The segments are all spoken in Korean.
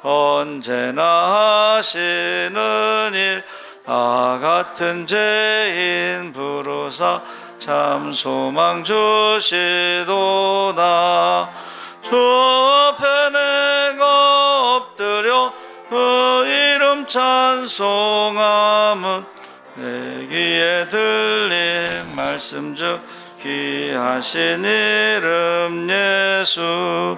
언제나 하시는 일 나 같은 죄인 부르사 참 소망 주시도다. 주 앞에 내가 엎드려 그 이름 찬송함은 내 귀에 들린 말씀 중 귀하신 이름 예수.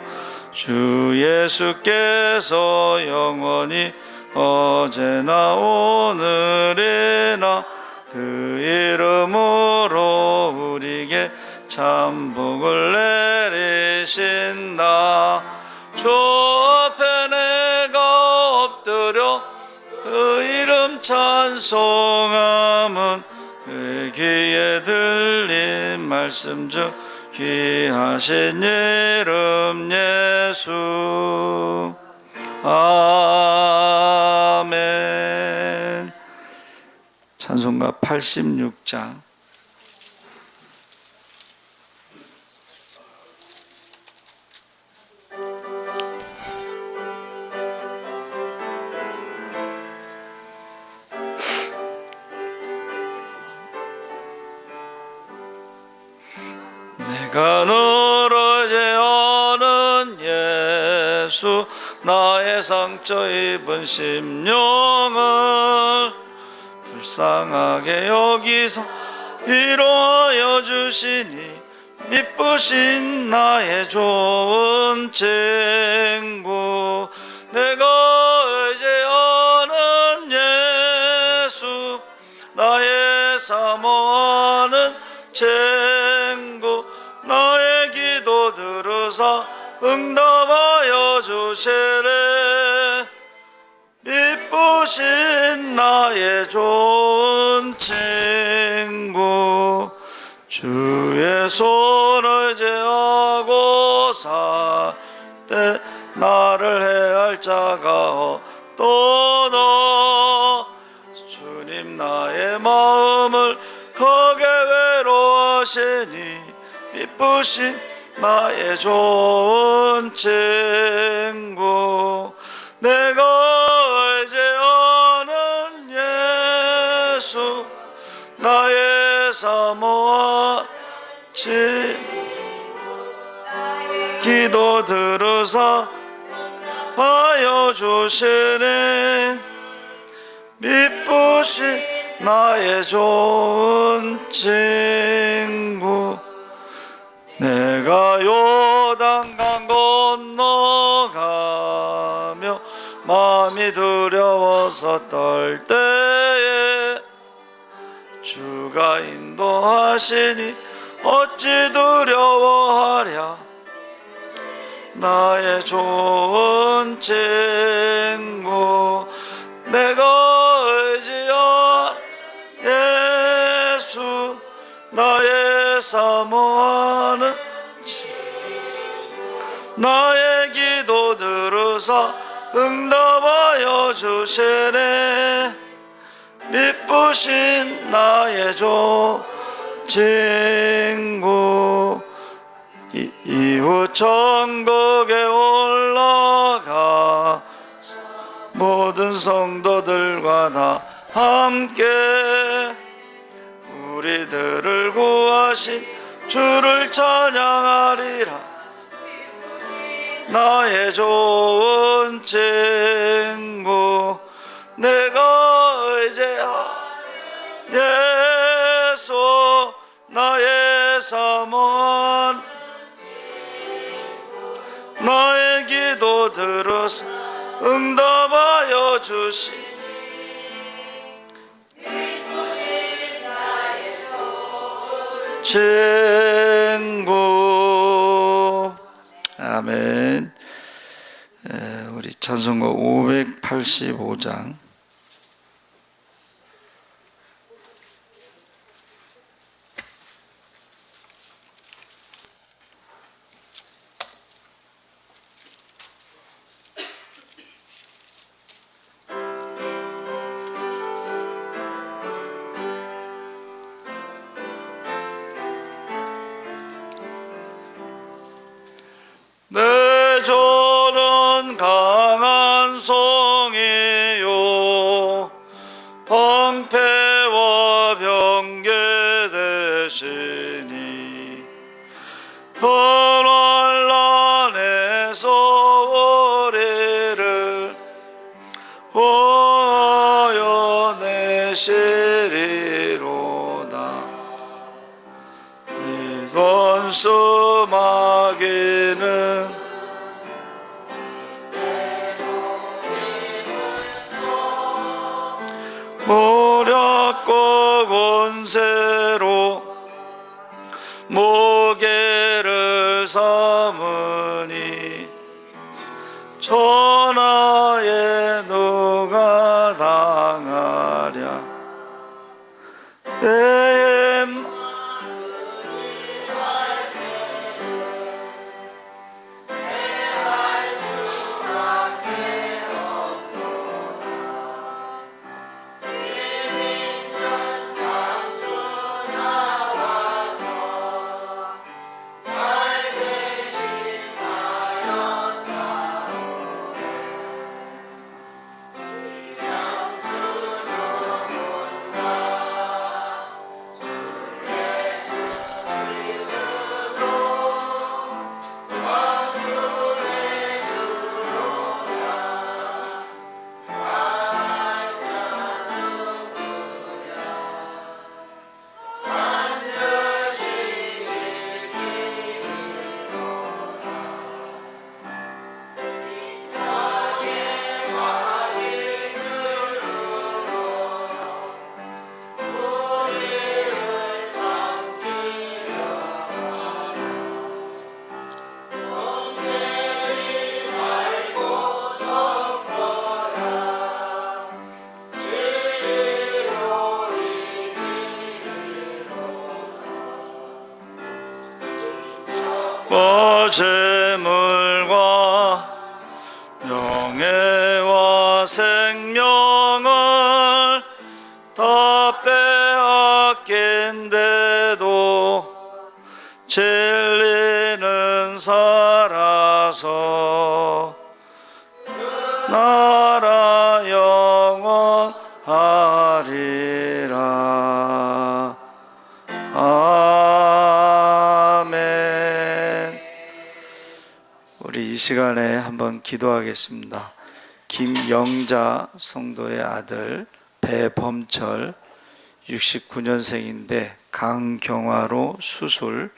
주 예수께서 영원히 어제나 오늘이나 그 이름으로 우리에게 참 복을 내리신다. 주 앞에 내가 엎드려 그 이름 찬송함은 그 귀에 들린 말씀 중 귀하신 이름 예수. 아멘. 찬송가 86장. 내가 늘어져 오는 예수 나의 상처 입은 심령을 불쌍하게 여기서 위로하여 주시니 미쁘신 나의 좋은 친구. 내가 의지하는 예수 나의 사모하는 친구. 나의 기도 들으사 응답하여 주시래. 미쁘신 나의 좋은 친구. 주의 손을 제하고 살 때 나를 해할 자가 없도다. 주님 나의 마음을 크게 외로워하시니 미쁘신 나의 좋은 친구. 내가 의지하는 예수 나의 사모한 친구. 기도 들으사 하여 주시네. 미쁘신 나의 좋은 친구. 내가 요단강 건너가며 마음이 두려워서 떨 때에 주가 인도하시니 어찌 두려워하랴. 나의 좋은 친구. 내가 의지한 예수 나의 사모하는 나의 기도 들으사 응답하여 주시네. 미쁘신 나의 좋은 친구. 이후 천국에 올라가 모든 성도들과 다 함께 우리들을 구하신 주를 찬양하리라. 나의 좋은 친구. 내가 의지한 예수 나의 사모한 나의 기도 들으사 응답하여 주시니 친구. 아멘. 우리 찬송가 585장. 내 조는 강한 되시리로다. 이 원수 마귀는 무력과 권세로 무게를 삼으니 천하에 누가 당하랴. 내 재물과 명예와 생명을 다 빼앗긴데도 진리는 살아서 나라 영원하리라. 아멘. 우리 이 시간에 한번 기도하겠습니다. 김영자 성도의 아들 배범철 69년생인데 간경화로 수술,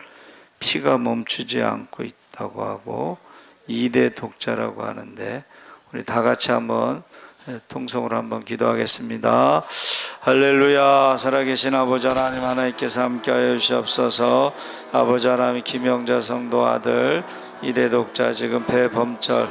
피가 멈추지 않고 있다고 하고 2대 독자라고 하는데 우리 다 같이 한번 통성으로 한번 기도하겠습니다. 할렐루야. 살아계신 아버지 하나님, 하나님께서 함께하여 주시옵소서. 아버지 하나님, 김영자 성도 아들 2대 독자 지금 배범철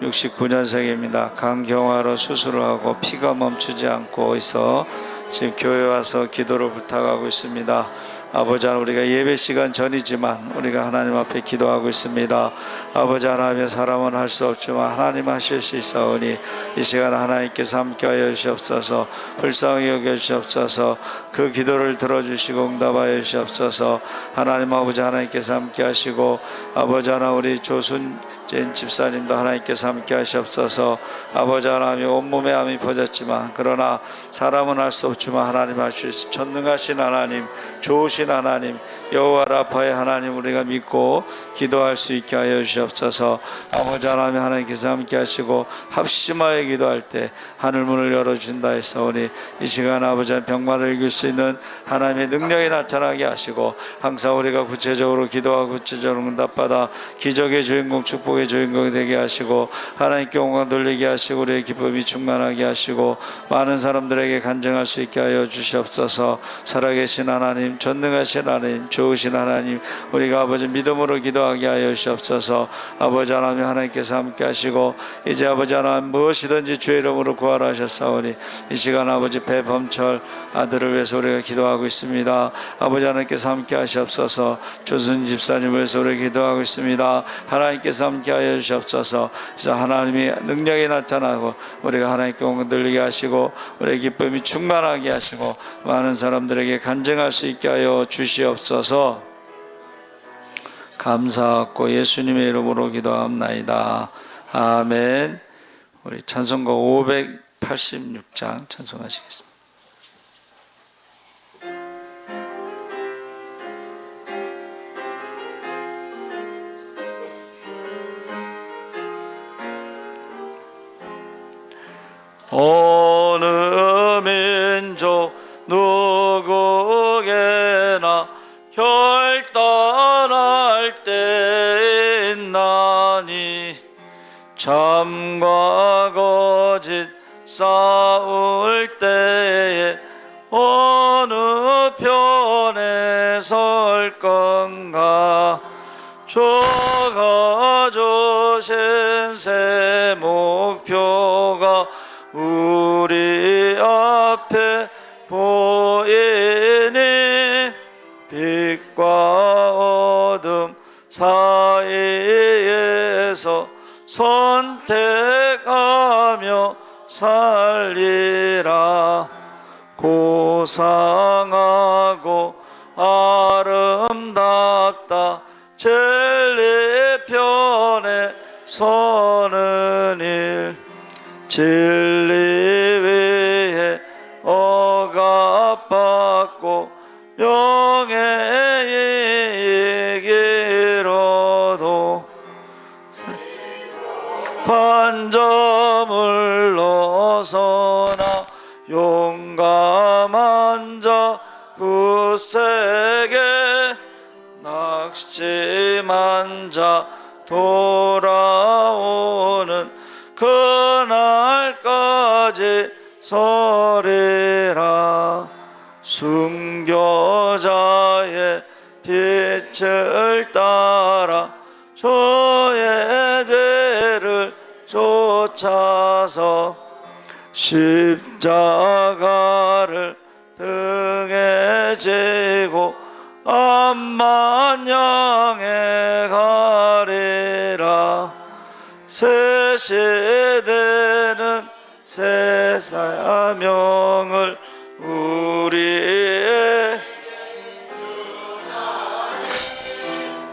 69년생입니다. 간경화로 수술을 하고 피가 멈추지 않고 있어 지금 교회 와서 기도를 부탁하고 있습니다. 아버지 하나님, 우리가 예배 시간 전이지만 우리가 하나님 앞에 기도하고 있습니다. 아버지 하나님, 사람은 할 수 없지만 하나님 하실 수 있사오니 이 시간 하나님께서 함께하여 주시옵소서. 불쌍히 여겨 주시옵소서. 그 기도를 들어주시고 응답하여 주시옵소서. 하나님 아버지, 하나님께서 함께하시고 아버지 하나님, 우리 조순진 집사님도 하나님께서 함께하시옵소서. 아버지 하나님, 온몸에 암이 퍼졌지만 그러나 사람은 할 수 없지만 하나님 하실 수 있으시오. 전능하신 하나님, 좋으신 하나님, 여호와 라파의 하나님 우리가 믿고 기도할 수 있게 하여 주시옵소서. 아버지 하나님, 하나님께서 함께 하시고 합심하여 기도할 때 하늘문을 열어주신다 했사오니 이 시간 아버지 하나님, 병마를 이길 수 있는 하나님의 능력이 나타나게 하시고 항상 우리가 구체적으로 기도하고 구체적으로 응답받아 기적의 주인공, 축복의 주인공이 되게 하시고 하나님께 영광 돌리게 하시고 우리의 기쁨이 충만하게 하시고 많은 사람들에게 간증할 수 있게 하여 주시옵소서. 살아계신 하나님, 전능하신 하나님, 좋으신 하나님, 우리가 아버지 믿음으로 기도하게 하여 주시옵소서. 아버지 하나님, 하나님께서 함께 하시고 이제 아버지 하나님, 무엇이든지 주의 이름으로 구하라 하셨사오니 이 시간 아버지 배범철 아들을 위해서 우리가 기도하고 있습니다. 아버지 하나님께서 함께 하시옵소서. 조순 집사님을 위해서 우리가 기도하고 있습니다. 하나님께서 함께 하여 주시옵소서. 그래서 하나님의 능력이 나타나고 우리가 하나님께 영광 들리게 하시고 우리의 기쁨이 충만하게 하시고 많은 사람들에게 간증할 수 있게 하여 주시옵소서. 감사하고 예수님의 이름으로 기도합나이다. 아멘. 우리 찬송가 586장 찬송하시겠습니다. 어느 민족 거짓 싸울 때에 어느 편에 설 건가? 적어주신 새 목표가 우리 앞에 보이니 빛과 어둠 사이에서 선택하며 살리라. 고상하고 아름답다 진리 편에 서는 일, 진리 위에 억압받고 영의 이기로도 반점을 넣어서나 용감한 자 굳세게 낙심한 자 돌아오는 그날까지 서리라. 순교자의 빛을 따라 저의 죄를 쫓아서 십자가를 등에 지고 암만 향해 가리라. 새 시대는 새 사명을 우리의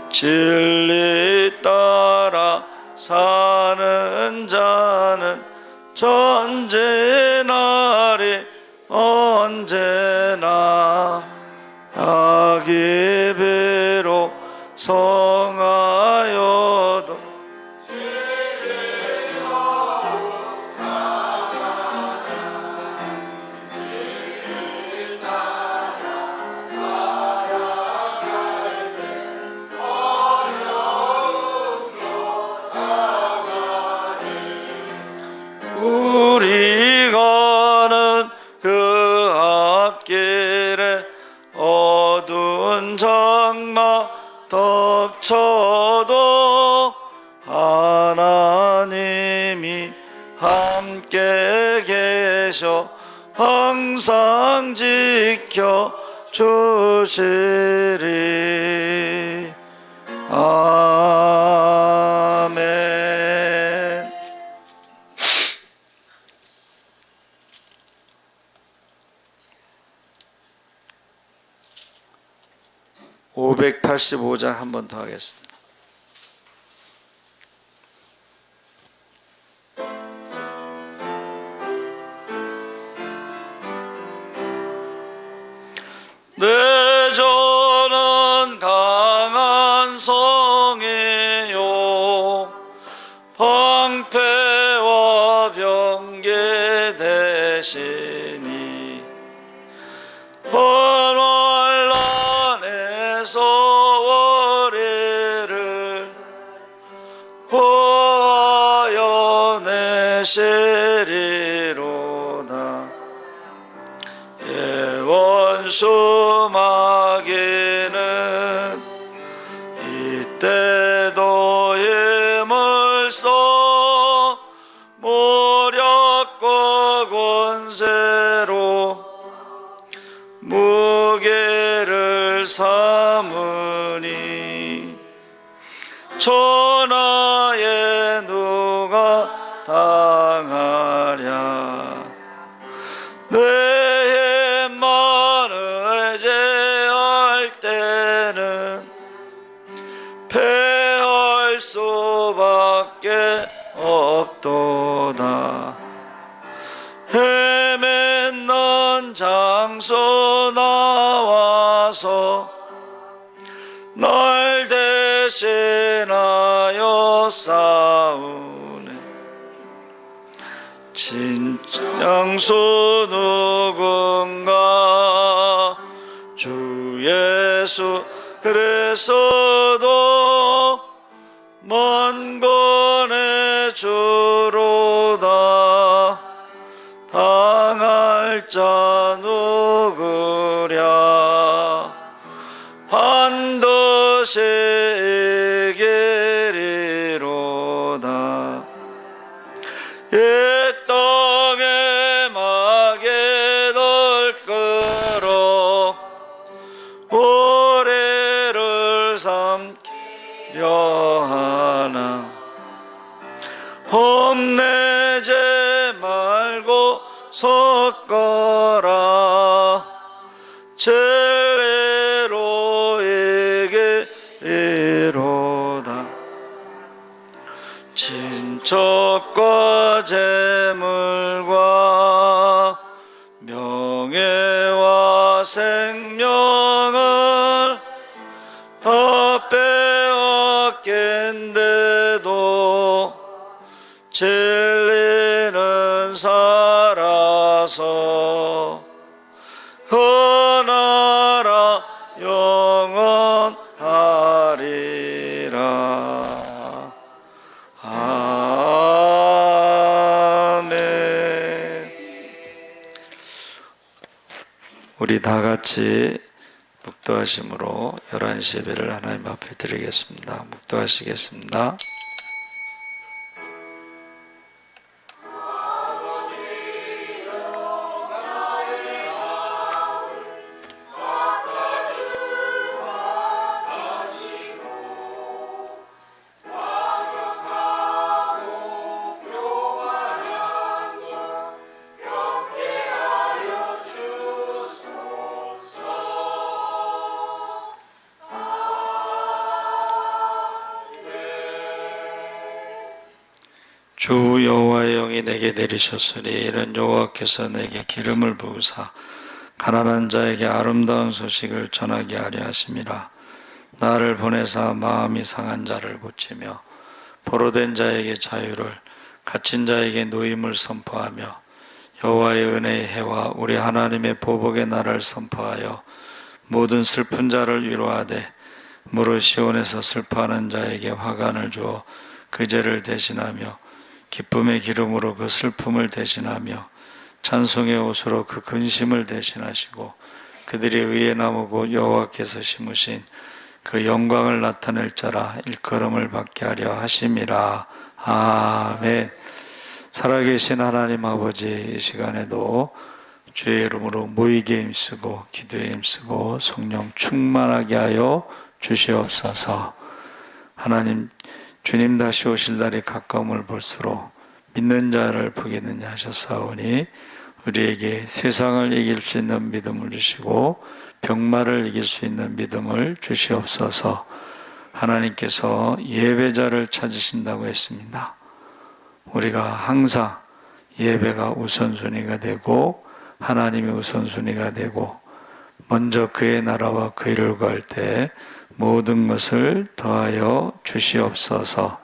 진리 따라 사는 자는 전진하리 언제나. 악이 비록 성하여도 우리 가는 그 앞길에 어두운 장마 덮쳐도 하나님이 함께 계셔 항상 지켜 주시리. 아멘. 585장 한 번 더 하겠습니다. 내 저는 강한 성이요 방패와 병게 되시니 번환란에서 우리를 구하여 내시리로다. 원수 마귀는 이때도 힘을 써 모략과 권세로 무게를 삼으니 천하에 누가 당하랴. 내 힘만 의지할 때는 패할 수밖에 없도다. 헤맨는 장수 나와서 날 대신하여 싸우네. 진장수 누군가 주 예수 그리스도 먼 권의 주로다. 자 누구랴 반드시 이기리로다. 이 땅에 막에 널끌어 우리를 삼키려 하나 험내지 말고 섞어라 진리로 이기리로다. 친척과 재물과 명예와 생명을 다 빼앗긴데도 진리는 살아서 그 나라 영원하리라. 아멘. 우리 다 같이 묵도하심으로 11시 예배를 하나님 앞에 드리겠습니다. 묵도하시겠습니다. 주 여호와의 영이 내게 내리셨으니 이는 여호와께서 내게 기름을 부으사 가난한 자에게 아름다운 소식을 전하게 하려 하심이라. 나를 보내사 마음이 상한 자를 고치며 포로된 자에게 자유를 갇힌 자에게 노임을 선포하며 여호와의 은혜의 해와 우리 하나님의 보복의 날을 선포하여 모든 슬픈 자를 위로하되 무릇 시온에서 슬퍼하는 자에게 화관을 주어 그 죄를 대신하며 기쁨의 기름으로 그 슬픔을 대신하며 찬송의 옷으로 그 근심을 대신하시고 그들이 의의 나무고 여호와께서 심으신 그 영광을 나타낼 자라 일컬음을 받게 하려 하심이라. 아멘. 살아계신 하나님 아버지, 이 시간에도 주의 이름으로 모이게 힘쓰고 기도에 힘쓰고 성령 충만하게 하여 주시옵소서. 하나님, 주님 다시 오실 날이 가까움을 볼수록 믿는 자를 보겠느냐 하셨사오니 우리에게 세상을 이길 수 있는 믿음을 주시고 병마를 이길 수 있는 믿음을 주시옵소서. 하나님께서 예배자를 찾으신다고 했습니다. 우리가 항상 예배가 우선순위가 되고 하나님이 우선순위가 되고 먼저 그의 나라와 그 일을 구할 때 모든 것을 더하여 주시옵소서.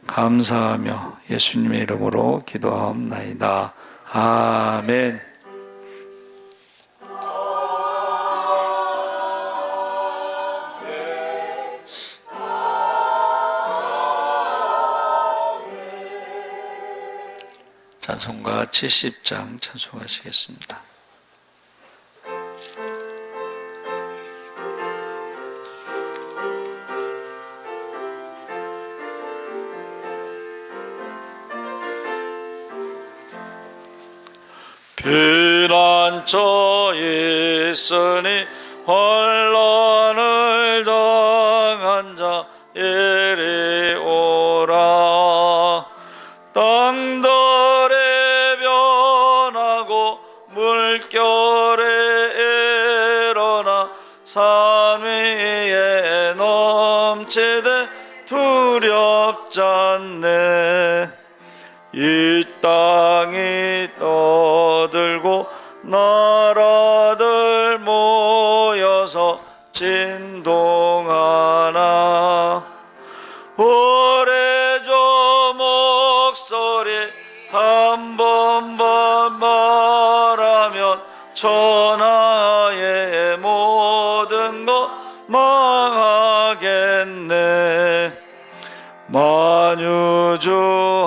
감사하며 예수님의 이름으로 기도하옵나이다. 아멘. 찬송가 70장 찬송하시겠습니다. 피난처에 있으니 환난을 당한 자 이리 오라. 땅들에 변하고 물결에 일어나 산 위에 넘치되 두렵지 않네. 이 땅이 떠들고 나라들 모여서 진동하나. 오래조 목소리 한 번만 말하면 천하의 모든 것 망하겠네. 만유주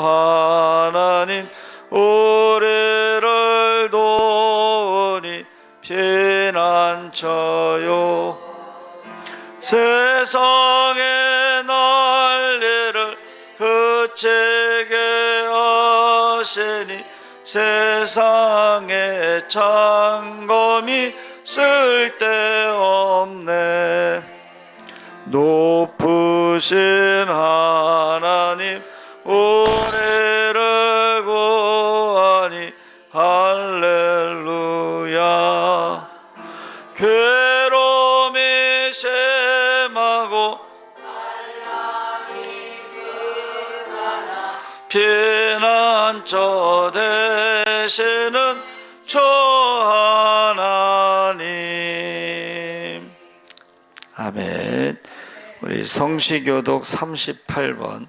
하나님 우리를 도우시고 피난처요. 세상의 난리를 그치게 하시니 세상의 창검이 쓸데없네. 높으신 하나님 우리를 구하니 할렐루야. 괴로움이 심하고 피난처 되시는 주 하나님. 아멘. 우리 성시교독 38번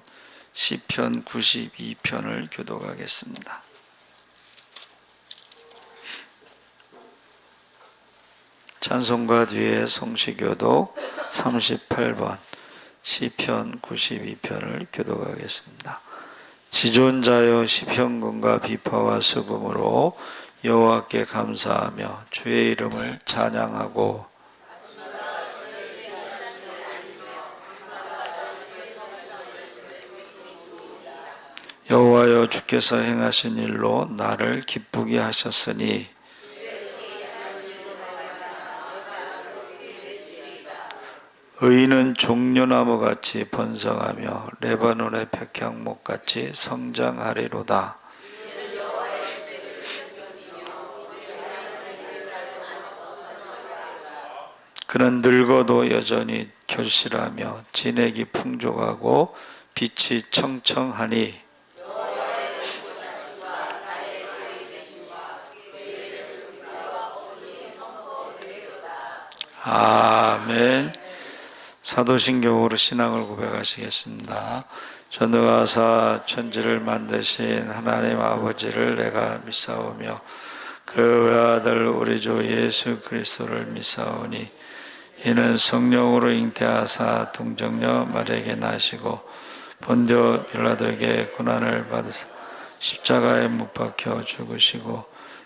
시편 92편을 교독하겠습니다. 찬송가 뒤에 성시교독 38번 시편 92편을 교독하겠습니다. 지존자여 시편군과 비파와 수금으로 여호와께 감사하며 주의 이름을 찬양하고 여호와여 주께서 행하신 일로 나를 기쁘게 하셨으니 의인은 종려나무같이 번성하며 레바논의 백향목같이 성장하리로다. 그는 늙어도 여전히 결실하며 진액이 풍족하고 빛이 청청하니 아멘. 사도신경으로 신앙을 고백하시겠습니다. 전능하사 천지를 만드신 하나님 아버지를 내가 믿사오며 그 외아들 우리 주 예수 그리스도를 믿사오니 이는 성령으로 잉태하사 동정녀 마리아에게 나시고 본디오 빌라도에게 고난을 받으사 십자가에 못 박혀 죽으시고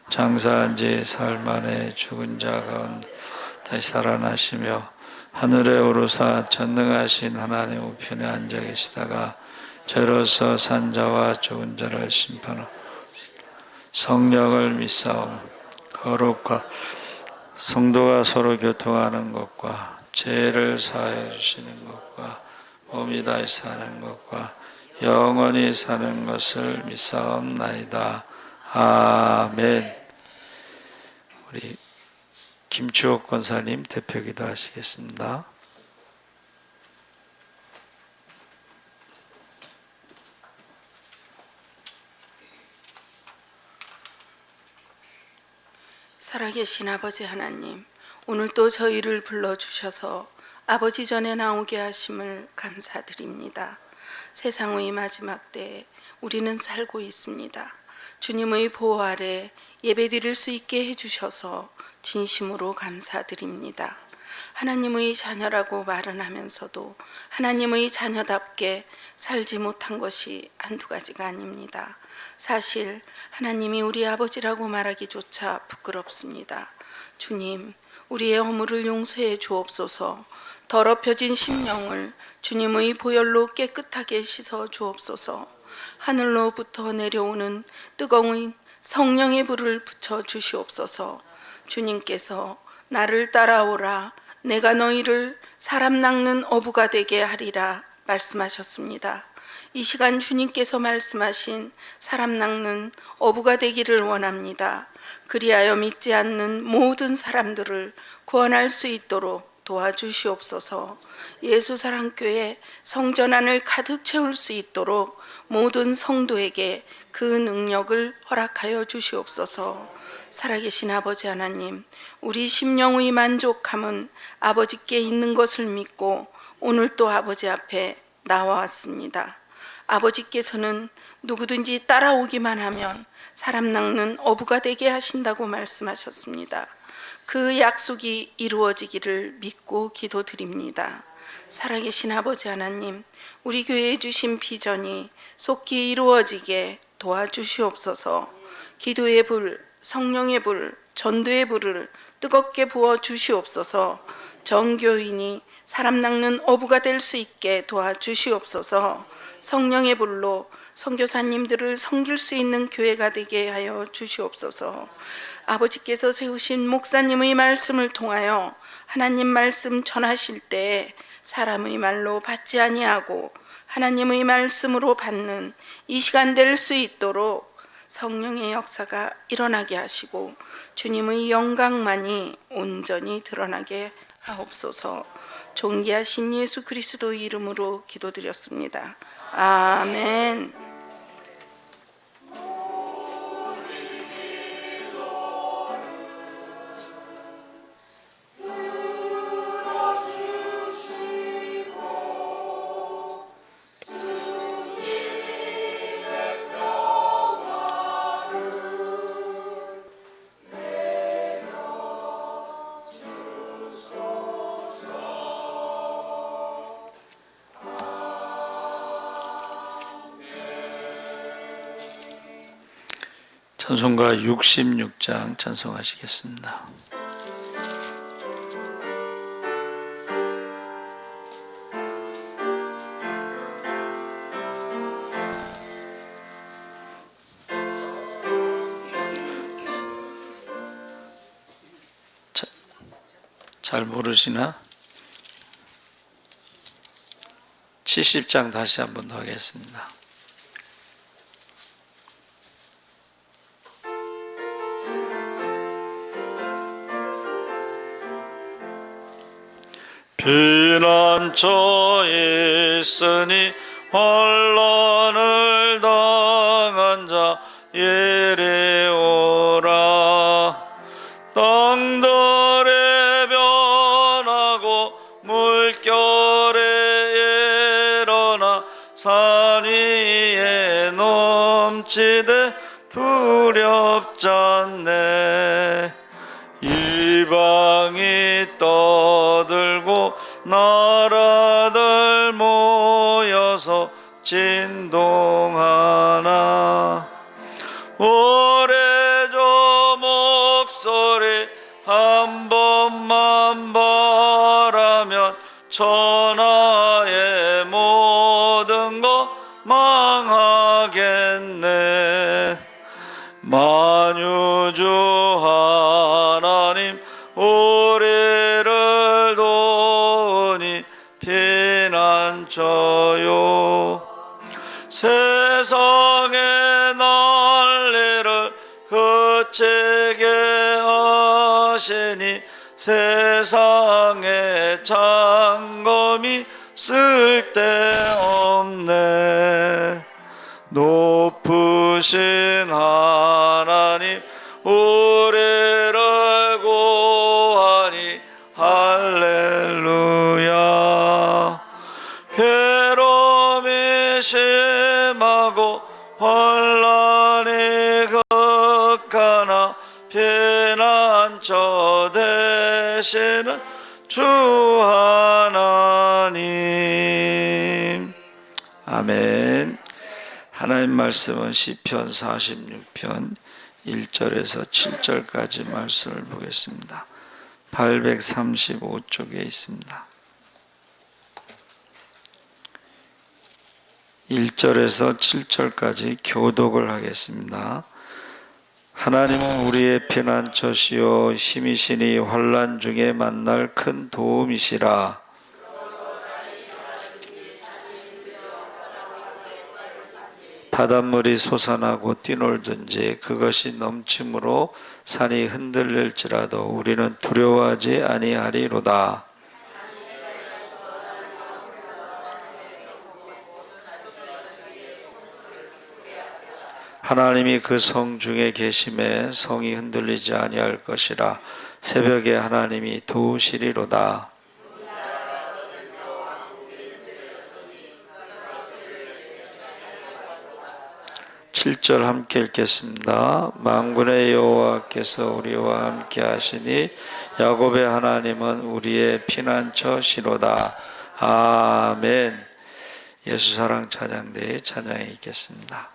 장사한 지 사흘 만에 죽은 자 가운데 다시 살아나시며 하늘에 오르사 전능하신 하나님 우편에 앉아 계시다가 저로서 산자와 죽은 자를 심판하고 성령을 믿사오며 거룩과 성도가 서로 교통하는 것과 죄를 사하여 주시는 것과 몸이 다시 사는 것과 영원히 사는 것을 믿사옵나이다. 아멘. 우리 김추옥 권사님 대표기도 하시겠습니다. 살아계신 아버지 하나님, 오늘 또 저희를 불러주셔서 아버지 전에 나오게 하심을 감사드립니다. 세상의 마지막 때에 우리는 살고 있습니다. 주님의 보호 아래 예배드릴 수 있게 해주셔서 진심으로 감사드립니다. 하나님의 자녀라고 말은 하면서도 하나님의 자녀답게 살지 못한 것이 한두 가지가 아닙니다. 사실 하나님이 우리 아버지라고 말하기조차 부끄럽습니다. 주님, 우리의 허물을 용서해 주옵소서. 더럽혀진 심령을 주님의 보혈로 깨끗하게 씻어 주옵소서. 하늘로부터 내려오는 뜨거운 성령의 불을 붙여 주시옵소서. 주님께서 나를 따라오라, 내가 너희를 사람 낚는 어부가 되게 하리라 말씀하셨습니다. 이 시간 주님께서 말씀하신 사람 낚는 어부가 되기를 원합니다. 그리하여 믿지 않는 모든 사람들을 구원할 수 있도록 도와주시옵소서. 예수사랑교회 성전 안을 가득 채울 수 있도록 모든 성도에게 그 능력을 허락하여 주시옵소서. 살아계신 아버지 하나님, 우리 심령의 만족함은 아버지께 있는 것을 믿고 오늘 또 아버지 앞에 나와왔습니다. 아버지께서는 누구든지 따라오기만 하면 사람 낚는 어부가 되게 하신다고 말씀하셨습니다. 그 약속이 이루어지기를 믿고 기도드립니다. 살아계신 아버지 하나님, 우리 교회에 주신 비전이 속히 이루어지게 도와주시옵소서. 기도의 불, 성령의 불, 전도의 불을 뜨겁게 부어 주시옵소서. 정교인이 사람 낚는 어부가 될 수 있게 도와주시옵소서. 성령의 불로 선교사님들을 섬길 수 있는 교회가 되게 하여 주시옵소서. 아버지께서 세우신 목사님의 말씀을 통하여 하나님 말씀 전하실 때 사람의 말로 받지 아니하고 하나님의 말씀으로 받는 이 시간 될 수 있도록 성령의 역사가 일어나게 하시고 주님의 영광만이 온전히 드러나게 하옵소서. 존귀하신 예수 그리스도의 이름으로 기도드렸습니다. 아멘. 찬송가 66장 찬송하시겠습니다. 잘 모르시나? 70장 다시 한번 더 하겠습니다. 피난처에 있으니 환난을 당한 자 예레오라. 땅들에 변하고 물결에 일어나 산 위에 넘치되 두렵잖네. 이방이 떠들고 나라들 모여서 진동하나. 오래조 목소리 한 번만 바라면 천하의 모든 것 망하겠네. 만유주 하나님 우리를 도우니 피난처요. 세상의 난리를 그치게 하시니 세상의 장검이 쓸데없네. 높으신 하나님 우리를 구하니 할렐루야. 괴로움이 심하고 환난이 극하나 피난처 되시는 주 하나님. 아멘. 하나님 말씀은 시편 46편 1절에서 7절까지 말씀을 보겠습니다. 835쪽에 있습니다. 1절에서 7절까지 교독을 하겠습니다. 하나님은 우리의 피난처시요 힘이시니 환난 중에 만날 큰 도움이시라. 바닷물이 솟아나고 뛰놀든지 그것이 넘침으로 산이 흔들릴지라도 우리는 두려워하지 아니하리로다. 하나님이 그 성 중에 계심에 성이 흔들리지 아니할 것이라. 새벽에 하나님이 도우시리로다. 7절 함께 읽겠습니다. 만군의 여호와께서 우리와 함께 하시니 야곱의 하나님은 우리의 피난처시로다. 아멘. 예수사랑 찬양대에 찬양이 있겠습니다.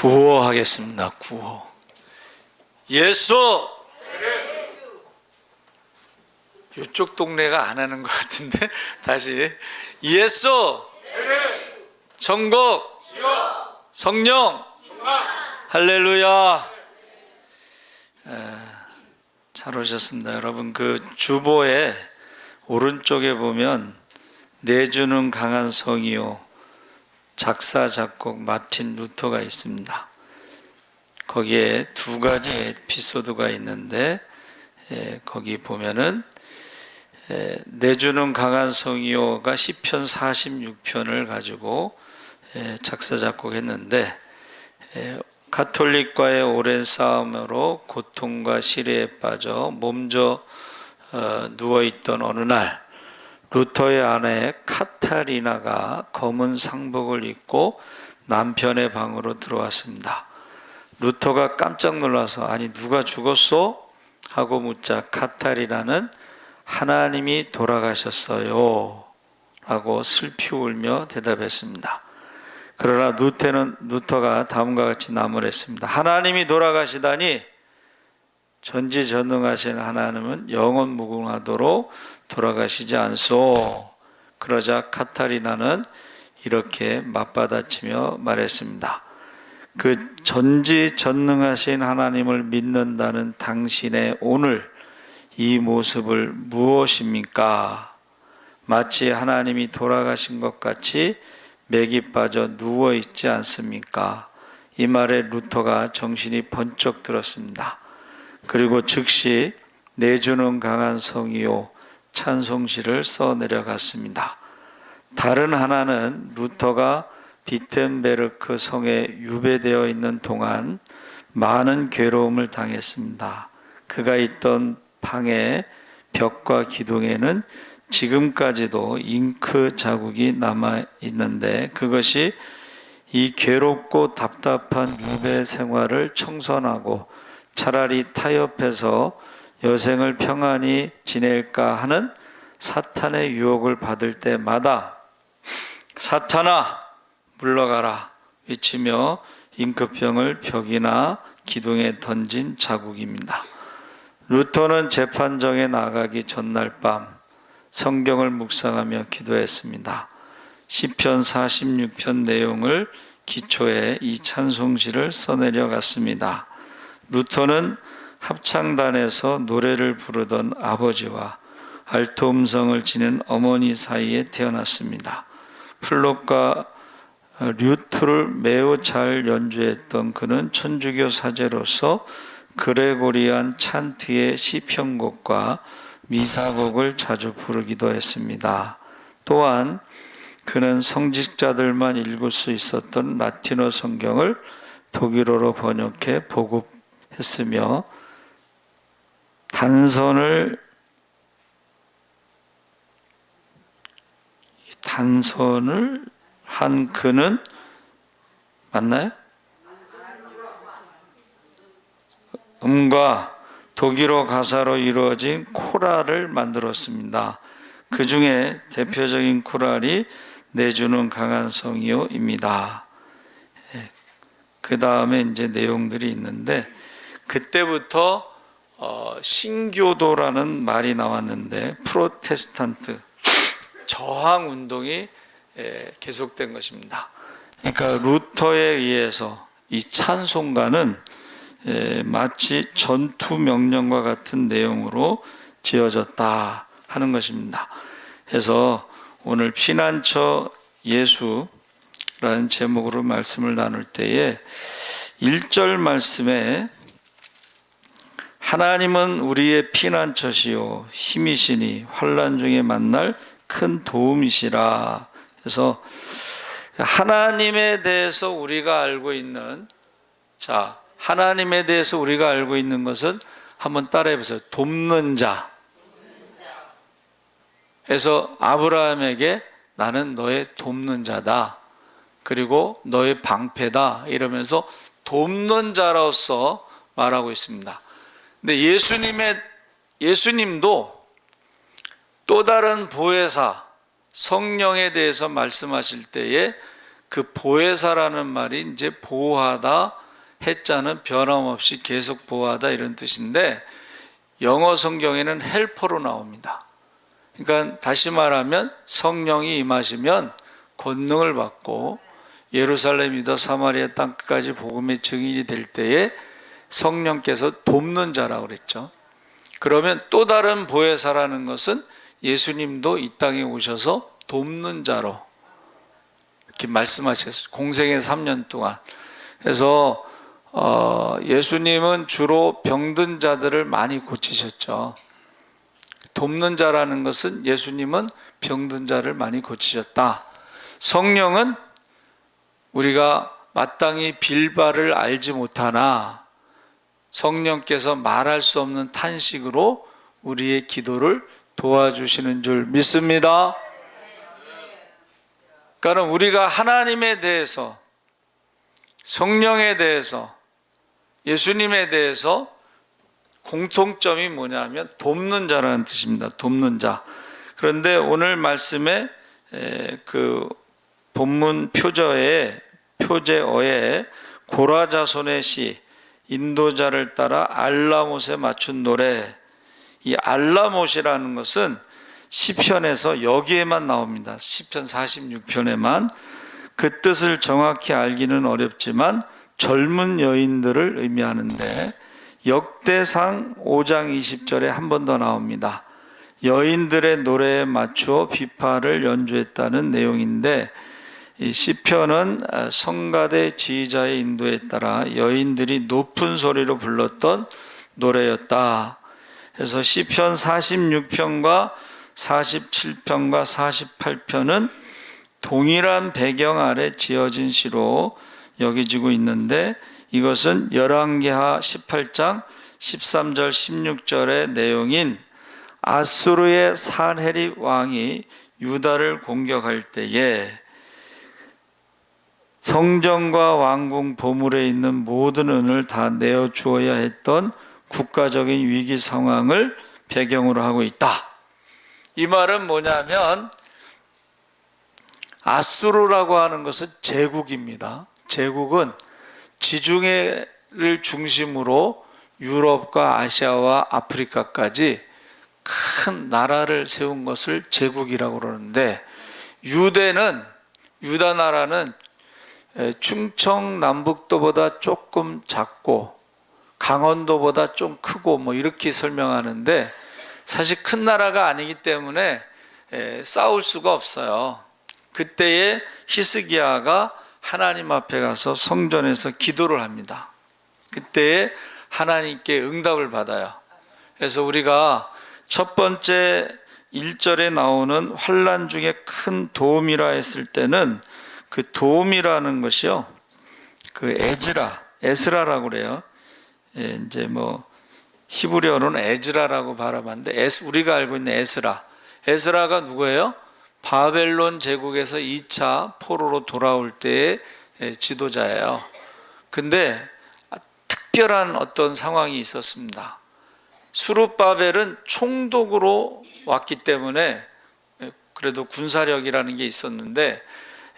구호하겠습니다. 구호. 예수. 이쪽 동네가 안 하는 것 같은데 다시. 예수. 천국. 성령. 할렐루야. 잘 오셨습니다. 여러분, 그 주보에 오른쪽에 보면 내주는 강한 성이요 작사 작곡 마틴 루터가 있습니다. 거기에 두 가지 에피소드가 있는데 거기 보면은 내주는 강한 성이요가 시편 46편을 가지고 작사 작곡했는데 가톨릭과의 오랜 싸움으로 고통과 시리에 빠져 몸져 누워있던 어느 날 루터의 아내 카타리나가 검은 상복을 입고 남편의 방으로 들어왔습니다. 루터가 깜짝 놀라서 아니 누가 죽었어? 하고 묻자 카타리나는 하나님이 돌아가셨어요 라고 슬피 울며 대답했습니다. 그러나 루터가 다음과 같이 나무랬습니다. 하나님이 돌아가시다니 전지전능하신 하나님은 영원 무궁하도록 돌아가시지 않소. 그러자 카타리나는 이렇게 맞받아치며 말했습니다. 그 전지전능하신 하나님을 믿는다는 당신의 오늘 이 모습을 무엇입니까? 마치 하나님이 돌아가신 것 같이 맥이 빠져 누워있지 않습니까? 이 말에 루터가 정신이 번쩍 들었습니다. 그리고 즉시 내주는 강한 성이요 찬송시를 써내려갔습니다. 다른 하나는 루터가 비텐베르크 성에 유배되어 있는 동안 많은 괴로움을 당했습니다. 그가 있던 방의 벽과 기둥에는 지금까지도 잉크 자국이 남아 있는데 그것이 이 괴롭고 답답한 유배 생활을 청산하고 차라리 타협해서 여생을 평안히 지낼까 하는 사탄의 유혹을 받을 때마다 사탄아 물러가라 외치며 잉크병을 벽이나 기둥에 던진 자국입니다. 루터는 재판정에 나가기 전날 밤 성경을 묵상하며 기도했습니다. 시편 46편 내용을 기초에 이 찬송시를 써내려갔습니다. 루터는 합창단에서 노래를 부르던 아버지와 알토 음성을 지닌 어머니 사이에 태어났습니다. 플룻과 류트를 매우 잘 연주했던 그는 천주교 사제로서 그레고리안 찬트의 시편곡과 미사곡을 자주 부르기도 했습니다. 또한 그는 성직자들만 읽을 수 있었던 라틴어 성경을 독일어로 번역해 보급했으며 단선을 한 그는 맞나요? 음과 독일어 가사로 이루어진 코랄을 만들었습니다. 그 중에 대표적인 코랄이 내주는 강한 성이요입니다. 그 다음에 이제 내용들이 있는데 그때부터 신교도라는 말이 나왔는데 프로테스탄트 저항 운동이 계속된 것입니다. 그러니까 루터에 의해서 이 찬송가는 마치 전투 명령과 같은 내용으로 지어졌다 하는 것입니다. 그래서 오늘 피난처 예수라는 제목으로 말씀을 나눌 때에 1절 말씀에 하나님은 우리의 피난처시요 힘이시니 환난 중에 만날 큰 도움이시라. 그래서 하나님에 대해서 우리가 알고 있는 하나님에 대해서 우리가 알고 있는 것은 한번 따라해 보세요. 돕는 자. 그래서 아브라함에게 나는 너의 돕는 자다. 그리고 너의 방패다. 이러면서 돕는 자로서 말하고 있습니다. 근데 예수님도 또 다른 보혜사 성령에 대해서 말씀하실 때에 그 보혜사라는 말이 이제 보호하다, 해자는 변함없이 계속 보호하다 이런 뜻인데 영어 성경에는 헬퍼로 나옵니다. 그러니까 다시 말하면 성령이 임하시면 권능을 받고 예루살렘, 유다, 사마리아 땅 끝까지 복음의 증인이 될 때에 성령께서 돕는 자라고 그랬죠. 그러면 또 다른 보혜사라는 것은 예수님도 이 땅에 오셔서 돕는 자로 이렇게 말씀하셨어요. 공생의 3년 동안. 그래서 예수님은 주로 병든 자들을 많이 고치셨죠. 돕는 자라는 것은 예수님은 병든 자를 많이 고치셨다. 성령은 우리가 마땅히 빌 바를 알지 못하나 성령께서 말할 수 없는 탄식으로 우리의 기도를 도와주시는 줄 믿습니다. 그러니까 우리가 하나님에 대해서, 성령에 대해서, 예수님에 대해서 공통점이 뭐냐면 돕는 자라는 뜻입니다. 돕는 자. 그런데 오늘 말씀에 그 본문 표제어에 고라자손의 시, 인도자를 따라 알라못에 맞춘 노래. 이 알라못이라는 것은 시편에서 여기에만 나옵니다. 시편 46편에만. 그 뜻을 정확히 알기는 어렵지만 젊은 여인들을 의미하는데 역대상 5장 20절에 한 번 더 나옵니다. 여인들의 노래에 맞추어 비파를 연주했다는 내용인데 이 시편은 성가대 지휘자의 인도에 따라 여인들이 높은 소리로 불렀던 노래였다. 그래서 시편 46편과 47편과 48편은 동일한 배경 아래 지어진 시로 여겨지고 있는데 이것은 열왕기하 18장 13절 16절의 내용인 아수르의 산헤립 왕이 유다를 공격할 때에 성전과 왕궁 보물에 있는 모든 은을 다 내어주어야 했던 국가적인 위기 상황을 배경으로 하고 있다. 이 말은 뭐냐면 아수르라고 하는 것은 제국입니다. 제국은 지중해를 중심으로 유럽과 아시아와 아프리카까지 큰 나라를 세운 것을 제국이라고 그러는데 유다 나라는 충청남북도보다 조금 작고 강원도보다 좀 크고 뭐 이렇게 설명하는데 사실 큰 나라가 아니기 때문에 싸울 수가 없어요. 그때에 히스기야가 하나님 앞에 가서 성전에서 기도를 합니다. 그때에 하나님께 응답을 받아요. 그래서 우리가 첫 번째 1절에 나오는 환난 중에 큰 도움이라 했을 때는 그 도움이라는 것이요, 그 에스라라고 그래요. 이제 뭐 히브리어로는 에즈라라고 발음하는데 우리가 알고 있는 에스라가 누구예요? 바벨론 제국에서 2차 포로로 돌아올 때의 지도자예요. 근데 특별한 어떤 상황이 있었습니다. 수룹바벨은 총독으로 왔기 때문에 그래도 군사력이라는 게 있었는데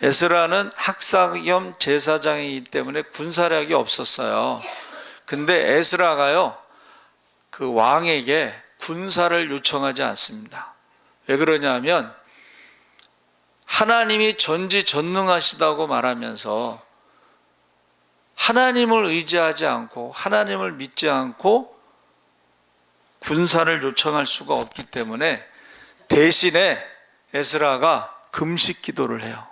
에스라는 학사 겸 제사장이기 때문에 군사력이 없었어요. 근데 에스라가요, 그 왕에게 군사를 요청하지 않습니다. 왜 그러냐면 하나님이 전지전능하시다고 말하면서 하나님을 의지하지 않고 하나님을 믿지 않고 군사를 요청할 수가 없기 때문에 대신에 에스라가 금식 기도를 해요.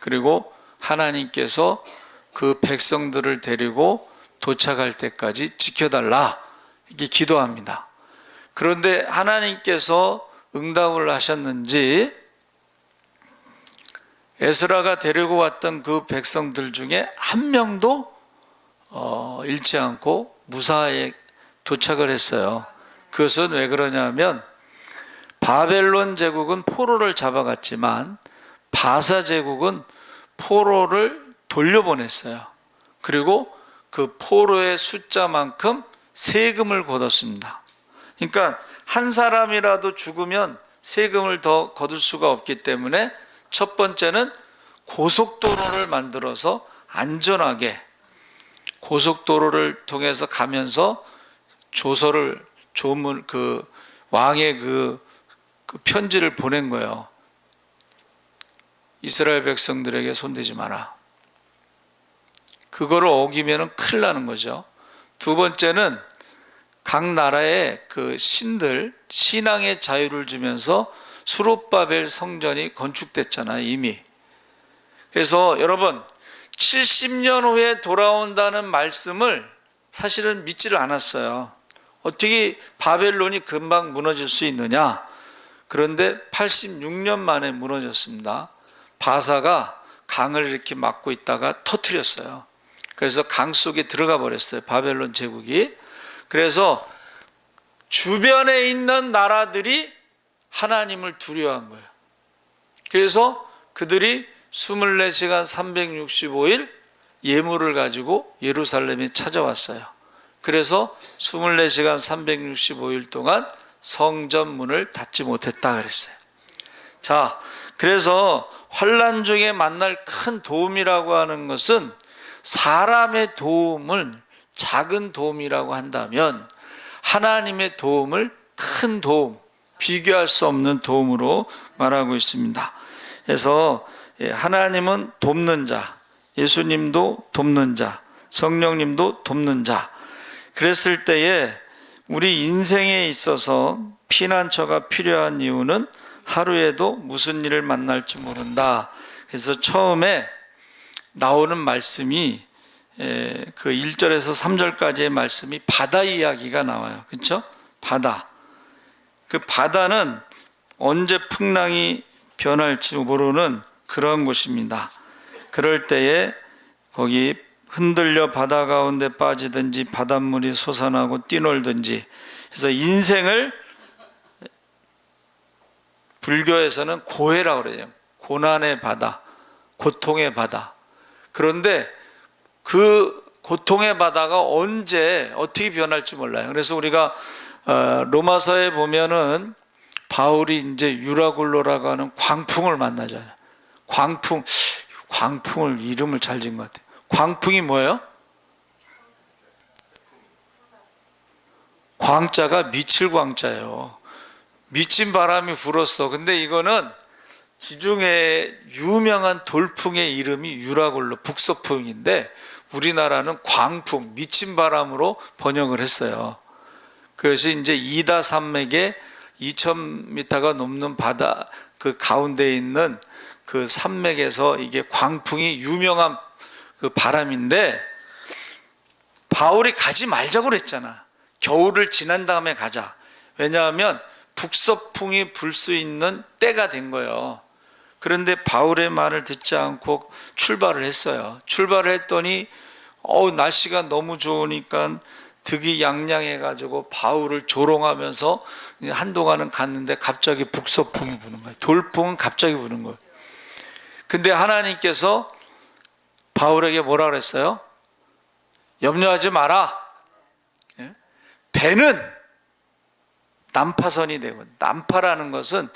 그리고 하나님께서 그 백성들을 데리고 도착할 때까지 지켜달라 이렇게 기도합니다. 그런데 하나님께서 응답을 하셨는지 에스라가 데리고 왔던 그 백성들 중에 한 명도 잃지 않고 무사히 도착을 했어요. 그것은 왜 그러냐면 바벨론 제국은 포로를 잡아갔지만 바사 제국은 포로를 돌려보냈어요. 그리고 그 포로의 숫자만큼 세금을 걷었습니다. 그러니까 한 사람이라도 죽으면 세금을 더 거둘 수가 없기 때문에 첫 번째는 고속도로를 만들어서 안전하게 고속도로를 통해서 가면서 조문 왕의 그 편지를 보낸 거예요. 이스라엘 백성들에게 손대지 마라. 그거를 어기면은 큰일 나는 거죠. 두 번째는 각 나라의 그 신앙의 자유를 주면서 수룹바벨 성전이 건축됐잖아요, 이미. 그래서 여러분, 70년 후에 돌아온다는 말씀을 사실은 믿지를 않았어요. 어떻게 바벨론이 금방 무너질 수 있느냐? 그런데 86년 만에 무너졌습니다. 바사가 강을 이렇게 막고 있다가 터뜨렸어요. 그래서 강 속에 들어가 버렸어요, 바벨론 제국이. 그래서 주변에 있는 나라들이 하나님을 두려워한 거예요. 그래서 그들이 24시간 365일 예물을 가지고 예루살렘에 찾아왔어요. 그래서 24시간 365일 동안 성전 문을 닫지 못했다 그랬어요. 자, 그래서 환난 중에 만날 큰 도움이라고 하는 것은 사람의 도움을 작은 도움이라고 한다면 하나님의 도움을 큰 도움, 비교할 수 없는 도움으로 말하고 있습니다. 그래서 하나님은 돕는 자, 예수님도 돕는 자, 성령님도 돕는 자. 그랬을 때에 우리 인생에 있어서 피난처가 필요한 이유는 하루에도 무슨 일을 만날지 모른다. 그래서 처음에 나오는 말씀이 그 1절에서 3절까지의 말씀이 바다 이야기가 나와요. 그렇죠? 바다. 그 바다는 언제 풍랑이 변할지 모르는 그런 곳입니다. 그럴 때에 거기 흔들려 바다 가운데 빠지든지 바닷물이 솟아나고 뛰놀든지. 그래서 인생을 불교에서는 고해라고 그래요. 고난의 바다, 고통의 바다. 그런데 그 고통의 바다가 언제 어떻게 변할지 몰라요. 그래서 우리가 로마서에 보면은 바울이 이제 유라굴로라고 하는 광풍을 만나잖아요. 광풍을 이름을 잘 지은 것 같아요. 광풍이 뭐예요? 광자가 미칠 광자예요. 미친 바람이 불었어. 근데 이거는 지중해 유명한 돌풍의 이름이 유라굴로, 북서풍인데 우리나라는 광풍, 미친 바람으로 번역을 했어요. 그것이 이제 이다 산맥에 2000m가 넘는 바다 그 가운데 있는 그 산맥에서 이게 광풍이 유명한 그 바람인데 바울이 가지 말자고 그랬잖아. 겨울을 지난 다음에 가자. 왜냐하면 북서풍이 불 수 있는 때가 된 거예요. 그런데 바울의 말을 듣지 않고 출발을 했어요. 출발을 했더니 날씨가 너무 좋으니까 득이 양양해가지고 바울을 조롱하면서 한동안은 갔는데 갑자기 북서풍이 부는 거예요. 돌풍은 갑자기 부는 거예요. 근데 하나님께서 바울에게 뭐라 그랬어요? 염려하지 마라. 배는 난파선이 되고, 난파라는 것은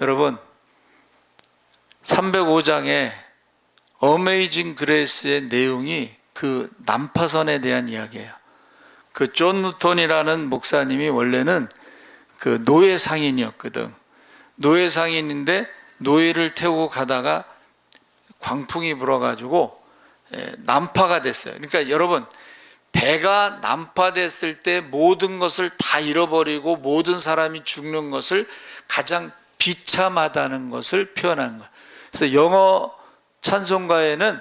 여러분 305장의 어메이징 그레이스의 내용이 그 난파선에 대한 이야기예요. 그 존 누턴이라는 목사님이 원래는 그 노예 상인이었거든. 노예 상인인데 노예를 태우고 가다가 광풍이 불어가지고 난파가 됐어요. 그러니까 여러분, 배가 난파됐을 때 모든 것을 다 잃어버리고 모든 사람이 죽는 것을 가장 비참하다는 것을 표현한 거예요. 그래서 영어 찬송가에는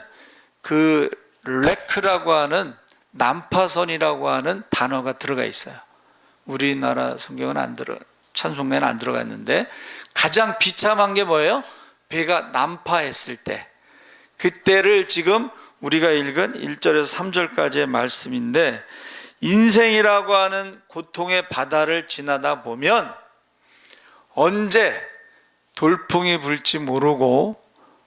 그 레크라고 하는 난파선이라고 하는 단어가 들어가 있어요. 우리나라 성경은 찬송가에는 안 들어가 있는데 가장 비참한 게 뭐예요? 배가 난파했을 때, 그때를 지금 우리가 읽은 1절에서 3절까지의 말씀인데, 인생이라고 하는 고통의 바다를 지나다 보면 언제 돌풍이 불지 모르고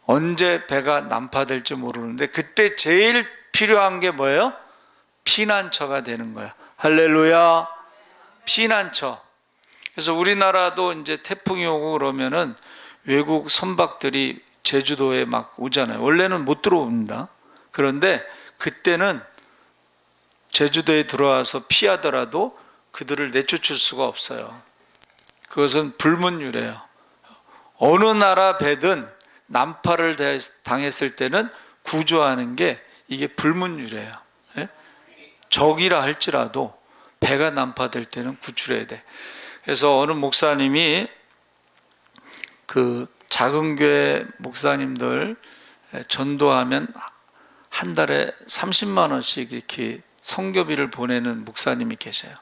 언제 배가 난파될지 모르는데 그때 제일 필요한 게 뭐예요? 피난처가 되는 거예요. 할렐루야. 피난처. 그래서 우리나라도 이제 태풍이 오고 그러면은 외국 선박들이 제주도에 막 오잖아요. 원래는 못 들어옵니다. 그런데 그때는 제주도에 들어와서 피하더라도 그들을 내쫓을 수가 없어요. 그것은 불문율이에요. 어느 나라 배든 난파를 당했을 때는 구조하는 게 이게 불문율이에요. 예? 적이라 할지라도 배가 난파될 때는 구출해야 돼. 그래서 어느 목사님이 그 작은 교회 목사님들 전도하면 한 달에 30만 원씩 이렇게 선교비를 보내는 목사님이 계셔요.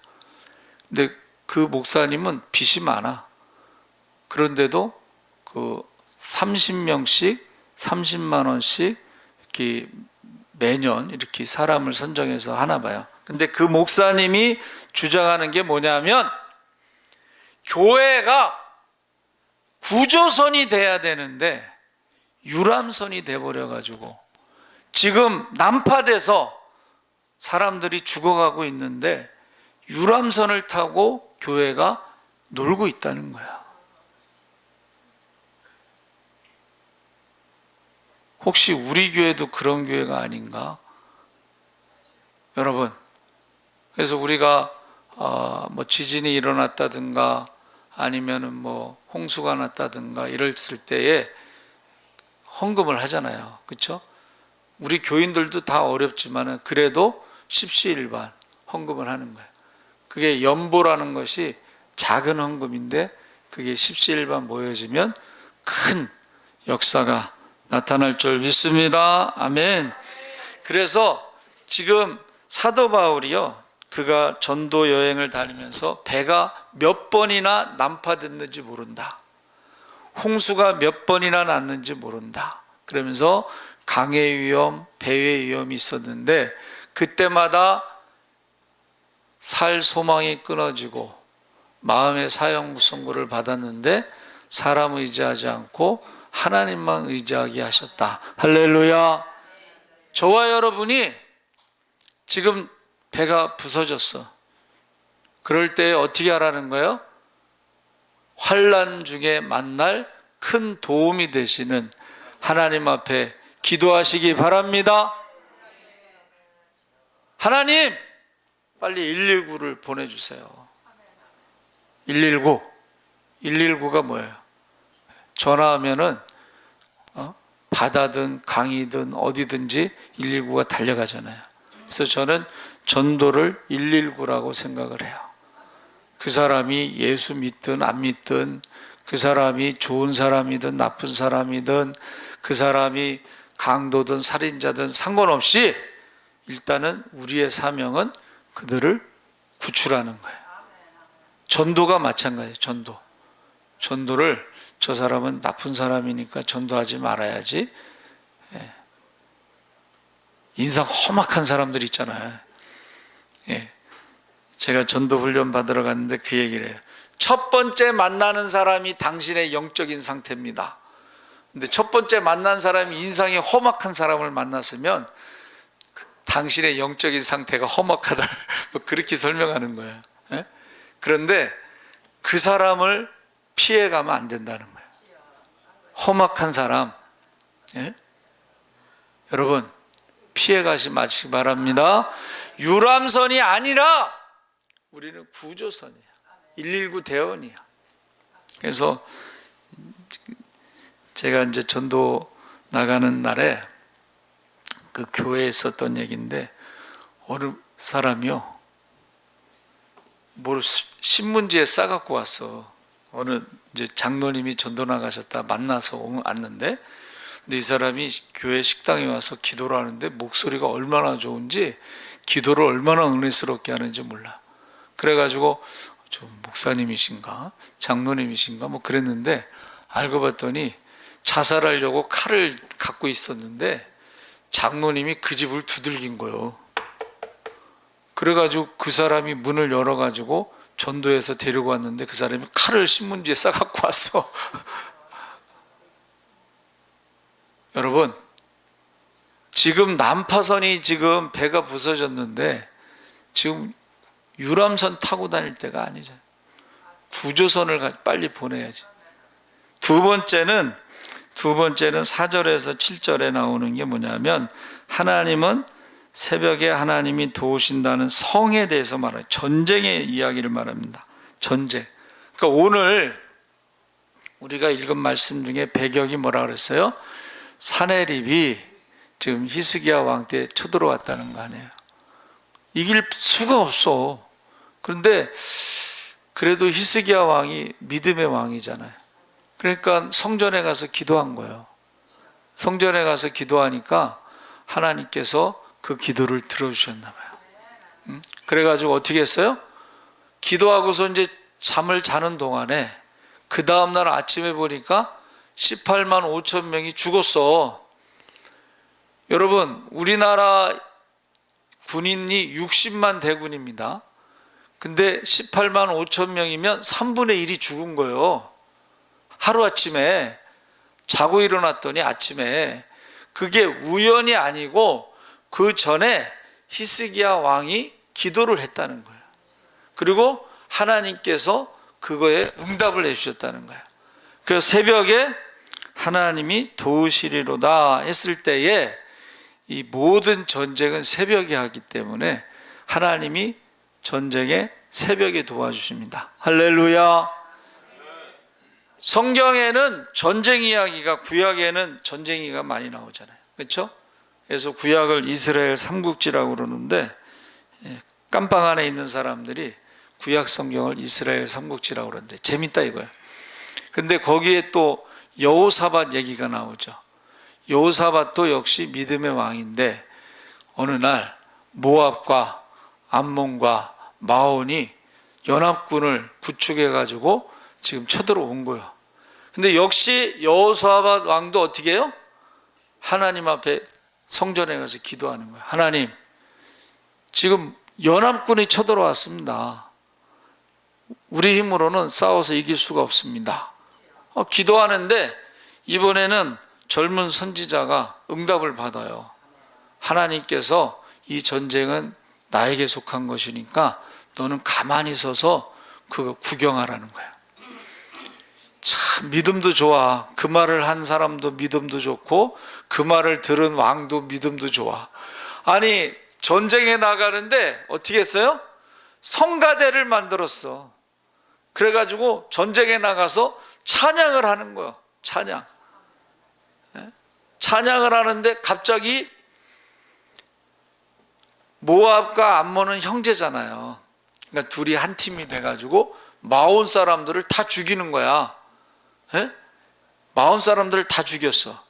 근데 그 목사님은 빚이 많아. 그런데도 그 30명씩 30만 원씩 이렇게 매년 이렇게 사람을 선정해서 하나 봐요. 근데 그 목사님이 주장하는 게 뭐냐면 교회가 구조선이 돼야 되는데 유람선이 돼버려 가지고 지금 난파돼서 사람들이 죽어가고 있는데 유람선을 타고 교회가 놀고 있다는 거야. 혹시 우리 교회도 그런 교회가 아닌가? 여러분, 그래서 우리가 뭐 지진이 일어났다든가 아니면은 뭐 홍수가 났다든가 이랬을 때에 헌금을 하잖아요. 그렇죠? 우리 교인들도 다 어렵지만은 그래도 십시일반 헌금을 하는 거예요. 그게 연보라는 것이 작은 헌금인데 그게 십시일반 모여지면 큰 역사가 나타날 줄 믿습니다. 아멘. 그래서 지금 사도 바울이요, 그가 전도 여행을 다니면서 배가 몇 번이나 난파됐는지 모른다. 홍수가 몇 번이나 났는지 모른다. 그러면서 강의 위험, 배의 위험이 있었는데 그때마다 살 소망이 끊어지고 마음의 사형 선고를 받았는데 사람 의지하지 않고 하나님만 의지하게 하셨다. 할렐루야. 저와 여러분이 지금 배가 부서졌어. 그럴 때 어떻게 하라는 거예요? 환난 중에 만날 큰 도움이 되시는 하나님 앞에 기도하시기 바랍니다. 하나님, 빨리 119를 보내주세요. 119. 119가 뭐예요? 전화하면은 바다든 강이든 어디든지 119가 달려가잖아요. 그래서 저는 전도를 119라고 생각을 해요. 그 사람이 예수 믿든 안 믿든, 그 사람이 좋은 사람이든 나쁜 사람이든, 그 사람이 강도든 살인자든 상관없이 일단은 우리의 사명은 그들을 구출하는 거예요. 전도가 마찬가지예요. 전도를 저 사람은 나쁜 사람이니까 전도하지 말아야지. 인상 험악한 사람들 있잖아요. 제가 전도 훈련 받으러 갔는데 그 얘기를 해요. 첫 번째 만나는 사람이 당신의 영적인 상태입니다. 근데 첫 번째 만난 사람이 인상이 험악한 사람을 만났으면 당신의 영적인 상태가 험악하다. 뭐 그렇게 설명하는 거예요. 그런데 그 사람을 피해가면 안 된다는 거예요. 험악한 사람. 여러분, 피해가지 마시기 바랍니다. 유람선이 아니라 우리는 구조선이야. 119 대원이야. 그래서 제가 이제 전도 나가는 날에 그 교회에 있었던 얘기인데 어느 사람이요, 뭘 신문지에 싸갖고 왔어. 어느 이제 장로님이 전도 나가셨다 만나서 왔는데, 근데 이 사람이 교회 식당에 와서 기도를 하는데 목소리가 얼마나 좋은지, 기도를 얼마나 은혜스럽게 하는지 몰라. 그래가지고 저 목사님이신가 장로님이신가 뭐 그랬는데 알고 봤더니 자살하려고 칼을 갖고 있었는데 장로님이 그 집을 두들긴 거예요. 그래가지고 그 사람이 문을 열어가지고 전도해서 데리고 왔는데 그 사람이 칼을 신문지에 싸갖고 왔어. 여러분, 지금 난파선이 지금 배가 부서졌는데 지금 유람선 타고 다닐 때가 아니잖아요. 구조선을 빨리 보내야지. 두 두 번째는 4절에서 7절에 나오는 게 뭐냐면 하나님은 새벽에 하나님이 도우신다는 성에 대해서 말해요. 전쟁의 이야기를 말합니다. 전쟁. 그러니까 오늘 우리가 읽은 말씀 중에 배경이 뭐라 그랬어요? 사내립이 지금 히스기야 왕 때 쳐들어왔다는 거 아니에요. 이길 수가 없어. 그런데 그래도 히스기야 왕이 믿음의 왕이잖아요. 그러니까 성전에 가서 기도한 거예요. 성전에 가서 기도하니까 하나님께서 그 기도를 들어주셨나 봐요. 그래가지고 어떻게 했어요? 기도하고서 이제 잠을 자는 동안에 그 다음날 아침에 보니까 18만 5천 명이 죽었어. 여러분, 우리나라 군인이 60만 대군입니다. 근데 18만 5천 명이면 3분의 1이 죽은 거예요. 하루아침에 자고 일어났더니 아침에 그게 우연이 아니고 그 전에 히스기야 왕이 기도를 했다는 거예요. 그리고 하나님께서 그거에 응답을 해주셨다는 거예요. 그래서 새벽에 하나님이 도우시리로다 했을 때에 이 모든 전쟁은 새벽에 하기 때문에 하나님이 전쟁에 새벽에 도와주십니다. 할렐루야. 성경에는 전쟁 이야기가, 구약에는 전쟁 이야기가 많이 나오잖아요. 그렇죠? 그래서 구약을 이스라엘 삼국지라고 그러는데 깜빵 안에 있는 사람들이 구약 성경을 이스라엘 삼국지라고 그러는데 재밌다 이거예요. 근데 거기에 또 여호사밧 얘기가 나오죠. 여호사밧도 역시 믿음의 왕인데 어느 날 모압과 암몬과 마온이 연합군을 구축해 가지고 지금 쳐들어온 거예요. 근데 역시 여호사밧 왕도 어떻게 해요? 하나님 앞에 성전에 가서 기도하는 거예요. 하나님, 지금 연합군이 쳐들어왔습니다. 우리 힘으로는 싸워서 이길 수가 없습니다. 기도하는데 이번에는 젊은 선지자가 응답을 받아요. 하나님께서 이 전쟁은 나에게 속한 것이니까 너는 가만히 서서 그거 구경하라는 거야. 참 믿음도 좋아. 그 말을 한 사람도 믿음도 좋고 그 말을 들은 왕도 믿음도 좋아. 아니 전쟁에 나가는데 어떻게 했어요? 성가대를 만들었어. 그래가지고 전쟁에 나가서 찬양을 하는 거예요. 찬양. 찬양을 하는데 갑자기 모압과 암몬은 형제잖아요. 그러니까 둘이 한 팀이 돼가지고 마온 사람들을 다 죽이는 거야. 마온 사람들을 다 죽였어.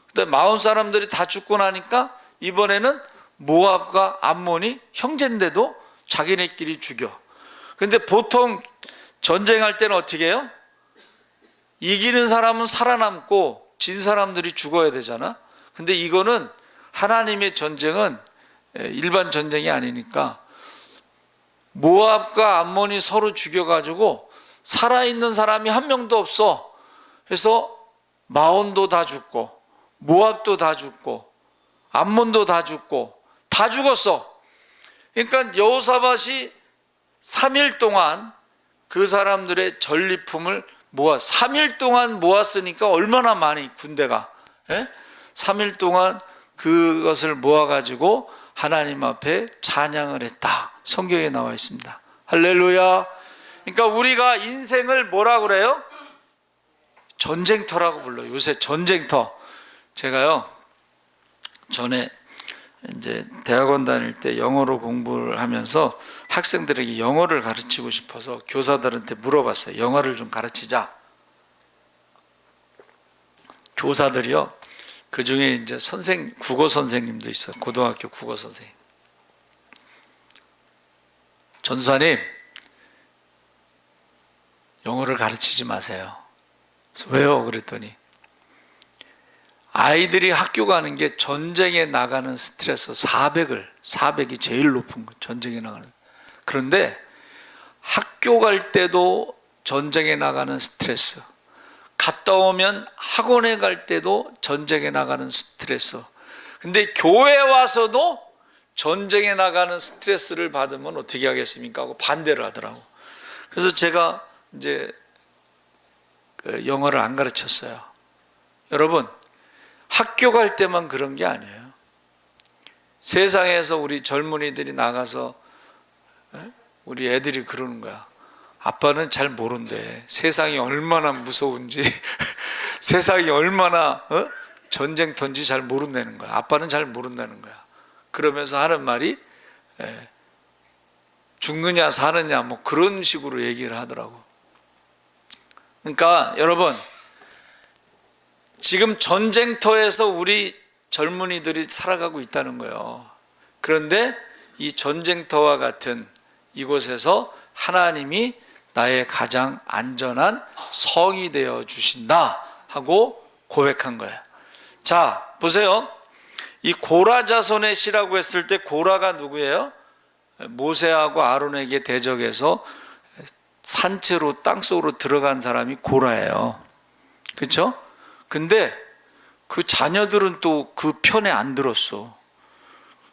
근데 마온 사람들이 다 죽고 나니까 이번에는 모압과 암몬이 형제인데도 자기네끼리 죽여. 근데 보통 전쟁할 때는 어떻게 해요? 이기는 사람은 살아남고 진 사람들이 죽어야 되잖아. 근데 이거는 하나님의 전쟁은 일반 전쟁이 아니니까 모압과 암몬이 서로 죽여가지고 살아있는 사람이 한 명도 없어. 그래서 마온도 다 죽고 모압도 다 죽고 암몬도 다 죽고 다 죽었어. 그러니까 여호사밧이 3일 동안 그 사람들의 전리품을 3일 동안 모았으니까 얼마나 많이 군대가 3일 동안 그것을 모아가지고 하나님 앞에 찬양을 했다. 성경에 나와 있습니다. 할렐루야. 그러니까 우리가 인생을 뭐라 그래요? 전쟁터라고 불러요. 요새 전쟁터. 제가요 전에 이제 대학원 다닐 때 영어로 공부를 하면서 학생들에게 영어를 가르치고 싶어서 교사들한테 물어봤어요. 영어를 좀 가르치자. 교사들이요. 그 중에 이제 국어 선생님도 있어요. 고등학교 국어 선생님. 전수사님, 영어를 가르치지 마세요. 그래서 왜요? 그랬더니 아이들이 학교 가는 게 전쟁에 나가는 스트레스 400이 제일 높은 거. 전쟁에 나가는. 그런데 학교 갈 때도 전쟁에 나가는 스트레스, 갔다 오면 학원에 갈 때도 전쟁에 나가는 스트레스. 근데 교회 와서도 전쟁에 나가는 스트레스를 받으면 어떻게 하겠습니까? 하고 반대를 하더라고. 그래서 제가 이제 영어를 안 가르쳤어요. 여러분, 학교 갈 때만 그런 게 아니에요. 세상에서 우리 젊은이들이 나가서 우리 애들이 그러는 거야. 아빠는 잘 모른대. 세상이 얼마나 무서운지 세상이 얼마나 전쟁터인지 잘 모른다는 거야. 아빠는 잘 모른다는 거야. 그러면서 하는 말이 죽느냐 사느냐 뭐 그런 식으로 얘기를 하더라고. 그러니까 여러분, 지금 전쟁터에서 우리 젊은이들이 살아가고 있다는 거예요. 그런데 이 전쟁터와 같은 이곳에서 하나님이 나의 가장 안전한 성이 되어 주신다 하고 고백한 거예요. 자, 보세요. 이 고라 자손의 시라고 했을 때 고라가 누구예요? 모세하고 아론에게 대적해서 산채로 땅속으로 들어간 사람이 고라예요. 그렇죠? 근데 그 자녀들은 또 그 편에 안 들었어.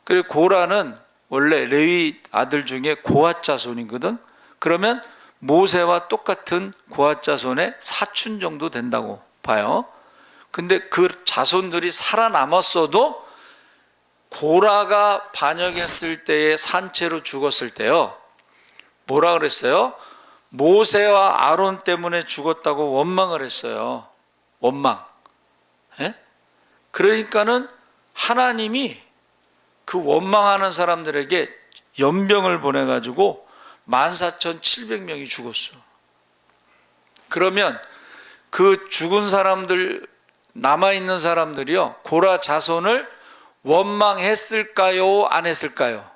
그리고 고라는 원래 레위 아들 중에 고핫 자손이거든. 그러면 모세와 똑같은 고핫 자손의 사촌 정도 된다고 봐요. 근데 그 자손들이 살아남았어도 고라가 반역했을 때에 산채로 죽었을 때요, 뭐라 그랬어요? 모세와 아론 때문에 죽었다고 원망을 했어요. 원망. 예? 그러니까는 하나님이 그 원망하는 사람들에게 연병을 보내가지고 14,700명이 죽었어. 그러면 그 죽은 사람들, 남아있는 사람들이요, 고라 자손을 원망했을까요? 안 했을까요?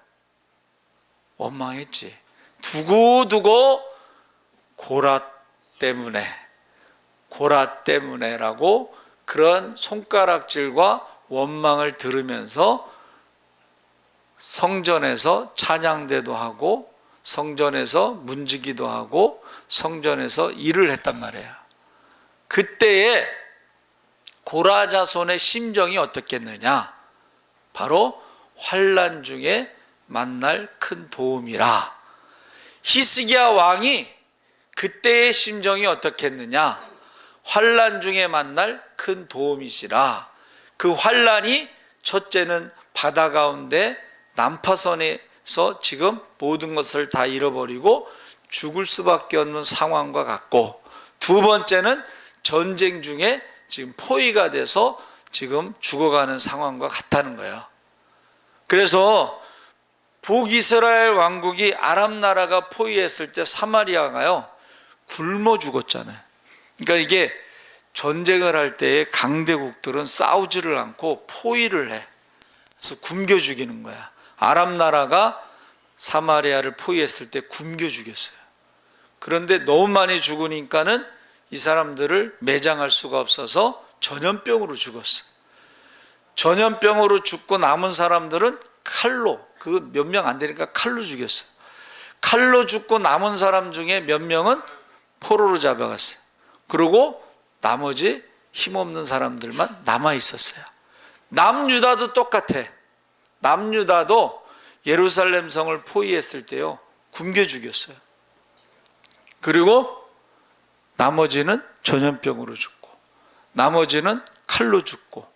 원망했지. 두고두고 고라 때문에라고 그런 손가락질과 원망을 들으면서 성전에서 찬양대도 하고 성전에서 문지기도 하고 성전에서 일을 했단 말이에요. 그때에 고라 자손의 심정이 어떻겠느냐? 바로 환난 중에 만날 큰 도움이라. 히스기야 왕이 그때의 심정이 어떻겠느냐? 환난 중에 만날 큰 도움이시라. 그 환난이 첫째는 바다 가운데 난파선에서 지금 모든 것을 다 잃어버리고 죽을 수밖에 없는 상황과 같고, 두 번째는 전쟁 중에 지금 포위가 돼서 지금 죽어가는 상황과 같다는 거예요. 그래서 북이스라엘 왕국이 아람 나라가 포위했을 때 사마리아가요 굶어 죽었잖아요. 그러니까 이게 전쟁을 할 때에 강대국들은 싸우지를 않고 포위를 해. 그래서 굶겨 죽이는 거야. 아람 나라가 사마리아를 포위했을 때 굶겨 죽였어요. 그런데 너무 많이 죽으니까는 이 사람들을 매장할 수가 없어서 전염병으로 죽었어요. 전염병으로 죽고 남은 사람들은 칼로, 그 몇 명 안 되니까 칼로 죽였어요. 칼로 죽고 남은 사람 중에 몇 명은 포로로 잡아갔어요. 그리고 나머지 힘없는 사람들만 남아 있었어요. 남유다도 똑같아. 남유다도 예루살렘 성을 포위했을 때요 굶겨 죽였어요. 그리고 나머지는 전염병으로 죽고, 나머지는 칼로 죽고,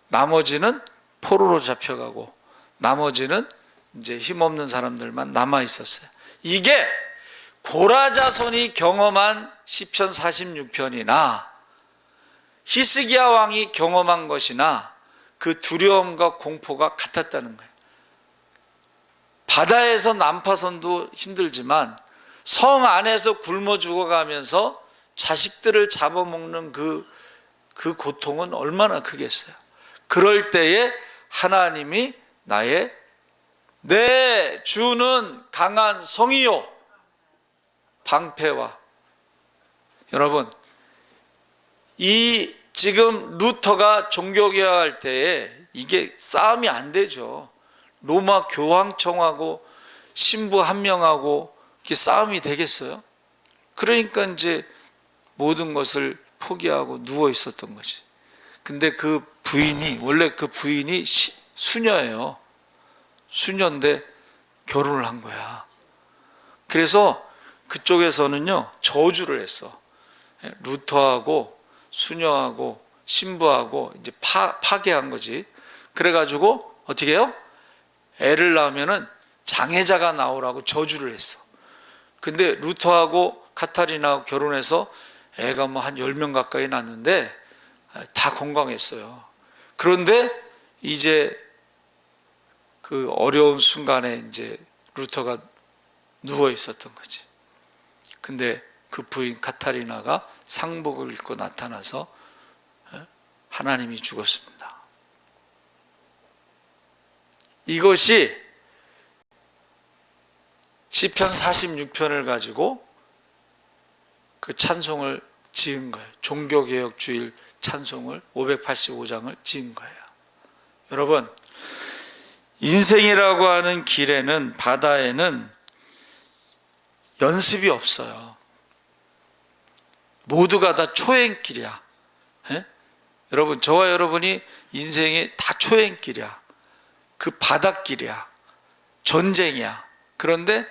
나머지는 포로로 잡혀가고, 나머지는 이제 힘없는 사람들만 남아 있었어요. 이게 고라 자손이 경험한 시편 46편이나 히스기야 왕이 경험한 것이나 그 두려움과 공포가 같았다는 거예요. 바다에서 난파선도 힘들지만 성 안에서 굶어 죽어가면서 자식들을 잡아먹는 그 고통은 얼마나 크겠어요. 그럴 때에 하나님이 내 주는 강한 성이요 방패와. 여러분, 이 지금 루터가 종교개혁할 때에 이게 싸움이 안 되죠. 로마 교황청하고 신부 한 명하고 이게 싸움이 되겠어요? 그러니까 이제 모든 것을 포기하고 누워 있었던 거지. 근데 그 부인이, 원래 그 부인이 수녀예요. 수녀인데 결혼을 한 거야. 그래서 그쪽에서는요 저주를 했어. 루터하고 수녀하고 신부하고 이제 파괴한 거지. 그래가지고 어떻게 해요? 애를 낳으면은 장애자가 나오라고 저주를 했어. 근데 루터하고 카타리나하고 결혼해서 애가 뭐 한 10명 가까이 낳았는데 다 건강했어요. 그런데 이제 그 어려운 순간에 이제 루터가 누워 있었던 거지. 근데 그 부인 카타리나가 상복을 입고 나타나서 하나님이 죽었습니다. 이것이 시편 46편을 가지고 그 찬송을 지은 거예요. 종교개혁주일 찬송을 585장을 지은 거예요. 여러분, 인생이라고 하는 길에는, 바다에는 연습이 없어요. 모두가 다 초행길이야. 에? 여러분, 저와 여러분이 인생이 다 초행길이야. 그 바닷길이야. 전쟁이야. 그런데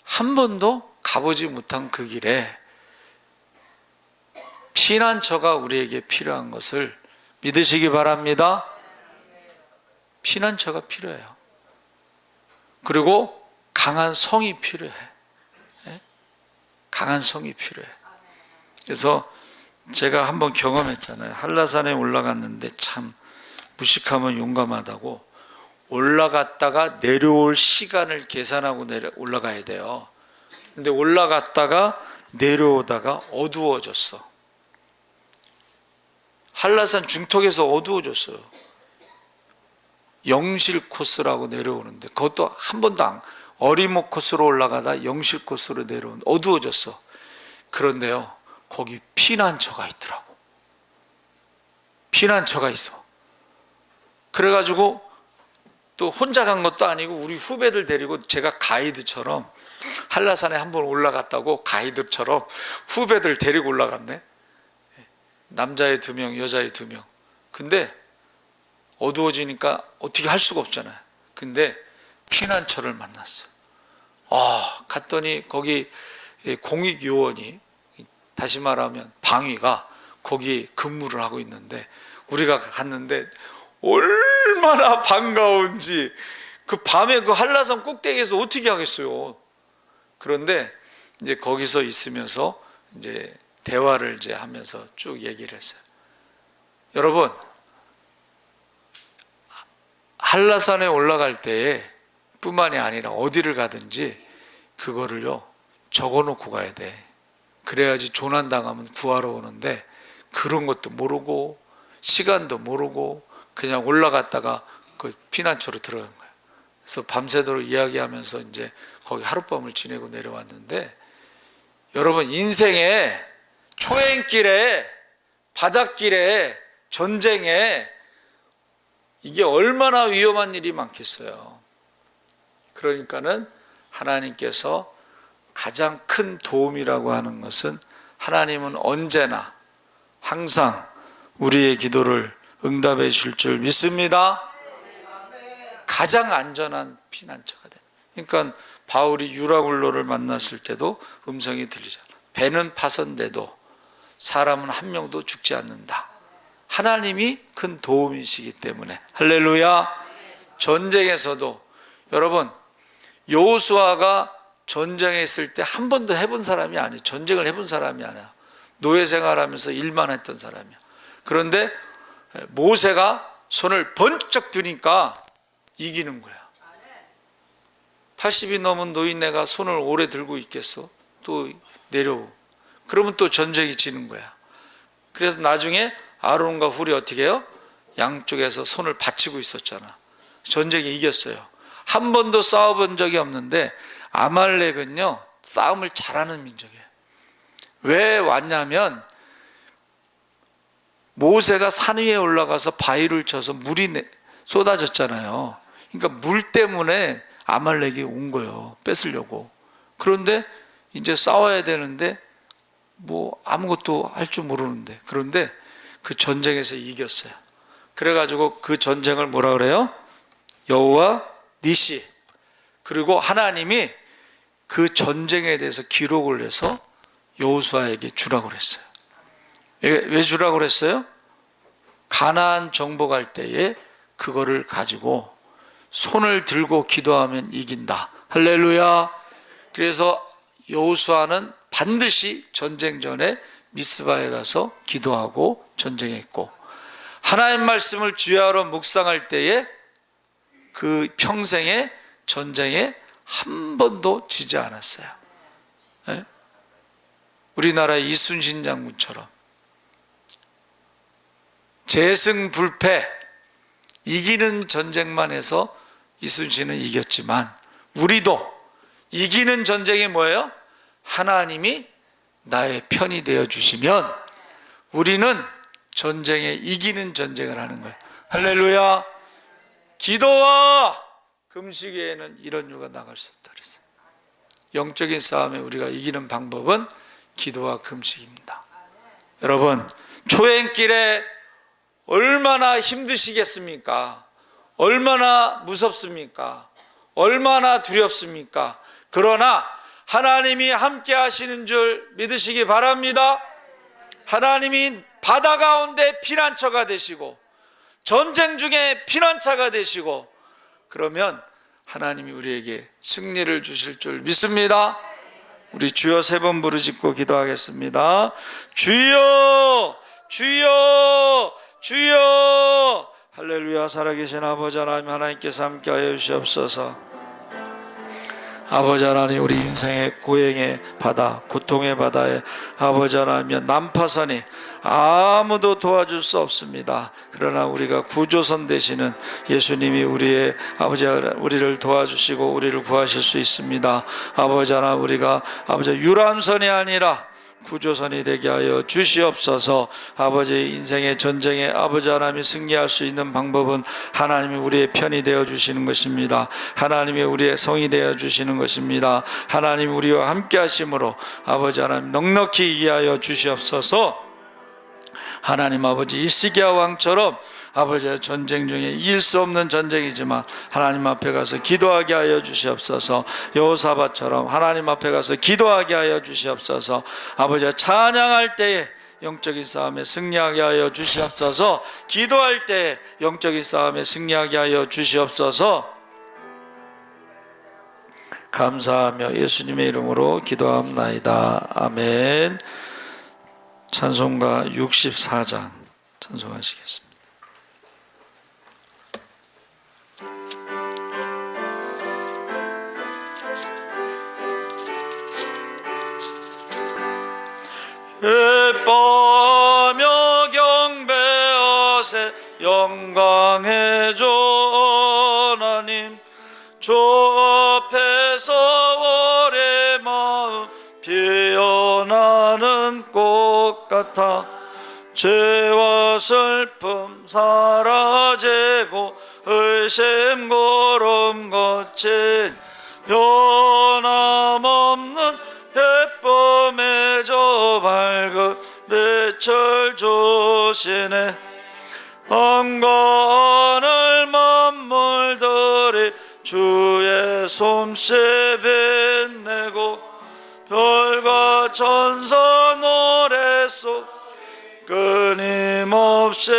한 번도 가보지 못한 그 길에 피난처가 우리에게 필요한 것을 믿으시기 바랍니다. 피난처가 필요해요. 그리고 강한 성이 필요해. 강한 성이 필요해. 그래서 제가 한번 경험했잖아요. 한라산에 올라갔는데 참 무식하면 용감하다고, 올라갔다가 내려올 시간을 계산하고 올라가야 돼요. 근데 올라갔다가 내려오다가 어두워졌어. 한라산 중턱에서 어두워졌어요. 영실 코스라고 내려오는데 그것도 한 번도 어리목 코스로 올라가다 영실 코스로 내려오는데 어두워졌어. 그런데요, 거기 피난처가 있더라고. 피난처가 있어. 그래가지고 또 혼자 간 것도 아니고 우리 후배들 데리고 제가 가이드처럼, 한라산에 한번 올라갔다고 가이드처럼 후배들 데리고 올라갔네. 남자애 2명, 여자애 2명. 근데 어두워지니까 어떻게 할 수가 없잖아요. 근데 피난처를 만났어. 갔더니 거기 공익요원이, 다시 말하면 방위가 거기 근무를 하고 있는데, 우리가 갔는데 얼마나 반가운지, 그 밤에 그 한라산 꼭대기에서 어떻게 하겠어요. 그런데 이제 거기서 있으면서 이제 대화를 이제 하면서 쭉 얘기를 했어요. 여러분, 한라산에 올라갈 때에 뿐만이 아니라 어디를 가든지 그거를요 적어 놓고 가야 돼. 그래야지 조난당하면 구하러 오는데 그런 것도 모르고 시간도 모르고 그냥 올라갔다가 그 피난처로 들어간 거예요. 그래서 밤새도록 이야기하면서 이제 거기 하룻밤을 지내고 내려왔는데, 여러분, 인생에 초행길에, 바닷길에, 전쟁에 이게 얼마나 위험한 일이 많겠어요. 그러니까는 하나님께서 가장 큰 도움이라고 하는 것은, 하나님은 언제나 항상 우리의 기도를 응답해 줄 줄 믿습니다. 가장 안전한 피난처가 돼. 그러니까 바울이 유라굴로를 만났을 때도 음성이 들리잖아. 배는 파선돼도 사람은 한 명도 죽지 않는다. 하나님이 큰 도움이시기 때문에. 할렐루야. 전쟁에서도 여러분, 여호수아가 전쟁했을 때 한 번도 해본 사람이 아니에요. 전쟁을 해본 사람이 아니야. 노예 생활하면서 일만 했던 사람이야. 그런데 모세가 손을 번쩍 드니까 이기는 거야. 80이 넘은 노인네가 손을 오래 들고 있겠어? 또 내려오고. 그러면 또 전쟁이 지는 거야. 그래서 나중에 아론과 훌이 어떻게 해요? 양쪽에서 손을 받치고 있었잖아. 전쟁에 이겼어요. 한 번도 싸워본 적이 없는데 아말렉은요 싸움을 잘하는 민족이에요. 왜 왔냐면 모세가 산 위에 올라가서 바위를 쳐서 물이 쏟아졌잖아요. 그러니까 물 때문에 아말렉이 온 거예요. 뺏으려고. 그런데 이제 싸워야 되는데 뭐 아무것도 할 줄 모르는데, 그런데 그 전쟁에서 이겼어요. 그래가지고 그 전쟁을 뭐라 그래요? 여호와 니시. 그리고 하나님이 그 전쟁에 대해서 기록을 해서 여호수아에게 주라고 그랬어요. 왜 주라고 그랬어요? 가나안 정복할 때에 그거를 가지고 손을 들고 기도하면 이긴다. 할렐루야. 그래서 여호수아는 반드시 전쟁 전에 미스바에 가서 기도하고 전쟁했고, 하나님 말씀을 주야로 묵상할 때에 그 평생의 전쟁에 한 번도 지지 않았어요. 네? 우리나라의 이순신 장군처럼 재승불패, 이기는 전쟁만 해서 이순신은 이겼지만, 우리도 이기는 전쟁이 뭐예요? 하나님이 나의 편이 되어 주시면 우리는 전쟁에 이기는 전쟁을 하는 거예요. 할렐루야. 기도와 금식 외에는 이런 유가 나갈 수 없다 그랬어요. 영적인 싸움에 우리가 이기는 방법은 기도와 금식입니다. 여러분, 초행길에 얼마나 힘드시겠습니까? 얼마나 무섭습니까? 얼마나 두렵습니까? 그러나 하나님이 함께 하시는 줄 믿으시기 바랍니다. 하나님이 바다 가운데 피난처가 되시고 전쟁 중에 피난처가 되시고, 그러면 하나님이 우리에게 승리를 주실 줄 믿습니다. 우리 주여 3번 부르짖고 기도하겠습니다. 주여, 주여, 주여. 할렐루야. 살아계신 아버지 하나님, 하나님께서 함께하여 주시옵소서. 아버지 하나님, 우리 인생의 고행의 바다, 고통의 바다에 아버지 하나님, 난파선이 아무도 도와줄 수 없습니다. 그러나 우리가 구조선 되시는 예수님이 우리의 아버지, 우리를 도와주시고 우리를 구하실 수 있습니다. 아버지 하나님, 우리가 아버지 유람선이 아니라 구조선이 되게 하여 주시옵소서. 아버지, 인생의 전쟁에 아버지 하나님이 승리할 수 있는 방법은 하나님이 우리의 편이 되어 주시는 것입니다. 하나님이 우리의 성이 되어 주시는 것입니다. 하나님 우리와 함께 하심으로 아버지 하나님 넉넉히 이해하여 주시옵소서. 하나님 아버지, 이시기야 왕처럼 아버지의 전쟁 중에 이길 수 없는 전쟁이지만 하나님 앞에 가서 기도하게 하여 주시옵소서. 여호사밧처럼 하나님 앞에 가서 기도하게 하여 주시옵소서. 아버지가 찬양할 때에 영적인 싸움에 승리하게 하여 주시옵소서. 기도할 때에 영적인 싸움에 승리하게 하여 주시옵소서. 감사하며 예수님의 이름으로 기도합나이다. 아멘. 찬송가 64장 찬송하시겠습니다. 예뻐하며 경배하세 영광의 주 하나님, 주 앞에서 오래 마음 피어나는 꽃 같아 죄와 슬픔 사라지고 의심 고름 거친 변함없는 예쁨의 저 밝은 빛을 주시네. 밤과 하늘 만물들이 주의 솜씨 빛내고 별과 천사 노래소 끊임없이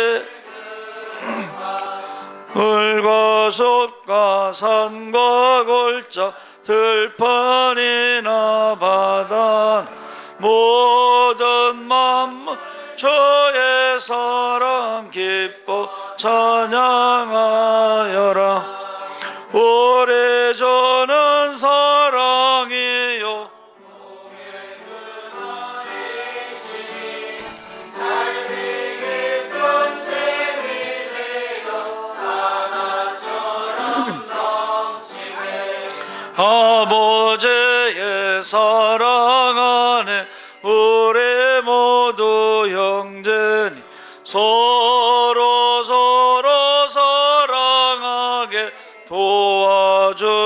물과 숲과 산과 골짜 들판이나 바다 모든 만물 주의 사랑 기뻐 찬양하여라. 우리 주는 사랑이요 아버지의 사랑 안에 우리 모두 형제니 서로 사랑하게 도와주시옵소서.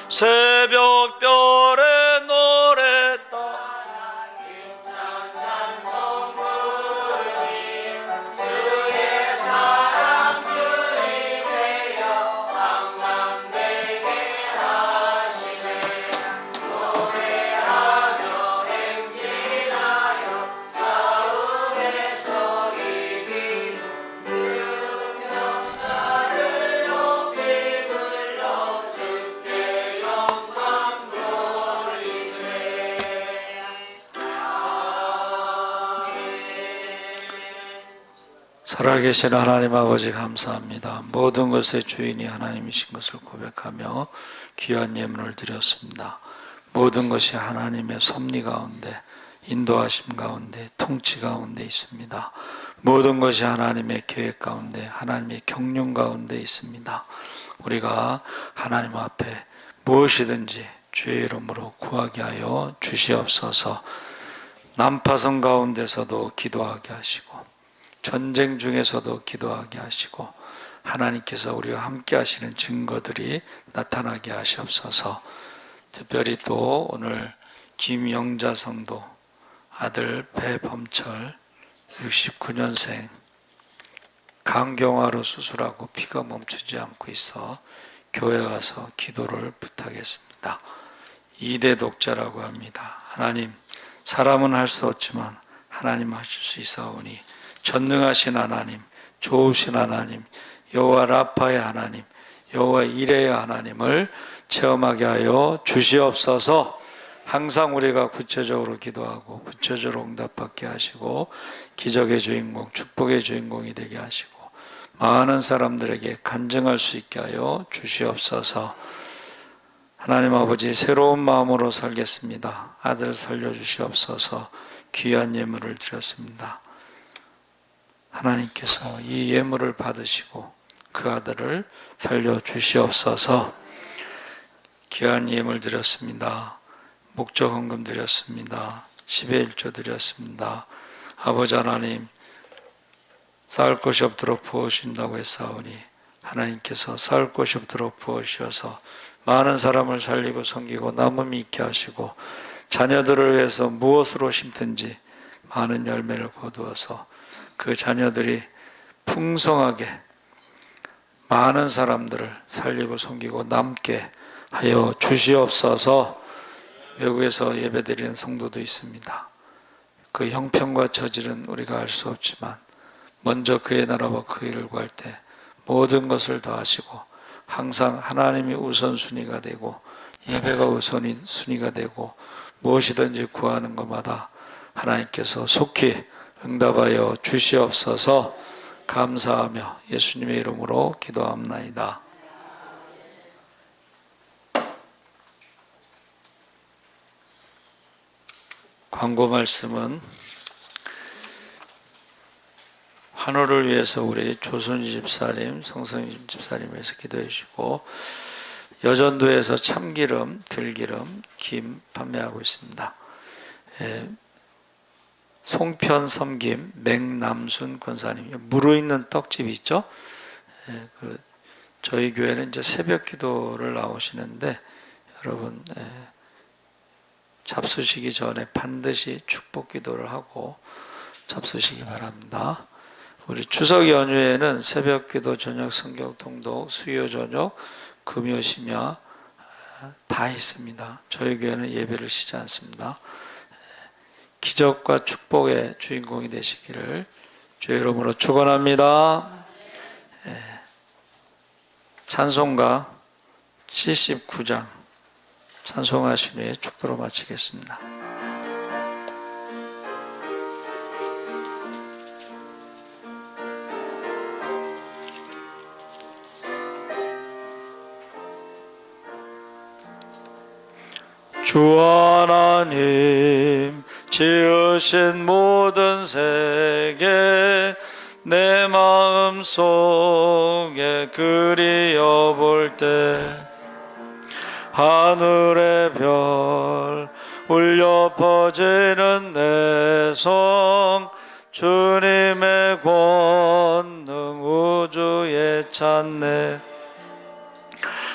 새벽별의 노래 따라 살아계신 하나님 아버지 감사합니다. 모든 것의 주인이 하나님이신 것을 고백하며 귀한 예물을 드렸습니다. 모든 것이 하나님의 섭리 가운데, 인도하심 가운데, 통치 가운데 있습니다. 모든 것이 하나님의 계획 가운데, 하나님의 경륜 가운데 있습니다. 우리가 하나님 앞에 무엇이든지 주의 이름으로 구하게 하여 주시옵소서. 난파선 가운데서도 기도하게 하시고, 전쟁 중에서도 기도하게 하시고, 하나님께서 우리와 함께 하시는 증거들이 나타나게 하시옵소서. 특별히 또 오늘 김영자 성도 아들 배범철 69년생 간경화로 수술하고 피가 멈추지 않고 있어 교회 와서 기도를 부탁했습니다. 2대 독자라고 합니다. 하나님, 사람은 할 수 없지만 하나님 하실 수 있사오니 전능하신 하나님, 좋으신 하나님, 여호와 라파의 하나님, 여호와 이레의 하나님을 체험하게 하여 주시옵소서. 항상 우리가 구체적으로 기도하고 구체적으로 응답받게 하시고 기적의 주인공, 축복의 주인공이 되게 하시고 많은 사람들에게 간증할 수 있게 하여 주시옵소서. 하나님 아버지, 새로운 마음으로 살겠습니다. 아들 살려주시옵소서. 귀한 예물을 드렸습니다. 하나님께서 이 예물을 받으시고 그 아들을 살려주시옵소서. 귀한 예물 드렸습니다. 목적 헌금 드렸습니다. 10의 1조 드렸습니다. 아버지 하나님, 쌓을 것이 없도록 부어주신다고 했사오니 하나님께서 쌓을 것이 없도록 부어주셔서 많은 사람을 살리고 섬기고 남음이 있게 하시고 자녀들을 위해서 무엇으로 심든지 많은 열매를 거두어서 그 자녀들이 풍성하게 많은 사람들을 살리고 섬기고 남게 하여 주시옵소서. 외국에서 예배드리는 성도도 있습니다. 그 형편과 처질은 우리가 알 수 없지만 먼저 그의 나라와 그 일을 구할 때 모든 것을 더하시고 항상 하나님이 우선순위가 되고 예배가 우선순위가 되고 무엇이든지 구하는 것마다 하나님께서 속히 응답하여 주시옵소서. 감사하며 예수님의 이름으로 기도합나이다. 광고 말씀은 환호를 위해서 우리 조순희 집사님, 성성희 집사님에서 기도해 주시고 여전도에서 참기름, 들기름, 김 판매하고 있습니다. 송편 섬김 맹남순 권사님, 무르있는 떡집이 있죠. 저희 교회는 이제 새벽 기도를 나오시는데 여러분 잡수시기 전에 반드시 축복 기도를 하고 잡수시기 바랍니다. 우리 추석 연휴에는 새벽 기도, 저녁 성경 통독, 수요 저녁, 금요 심야 다 있습니다. 저희 교회는 예배를 쉬지 않습니다. 기적과 축복의 주인공이 되시기를 주의 이름으로 축원합니다. 찬송가 79장 찬송하신 후에 축도로 마치겠습니다. 주 하나님 지으신 모든 세계 내 마음 속에 그리어 볼 때 하늘의 별 울려 퍼지는 내 성 주님의 권능 우주에 찾네.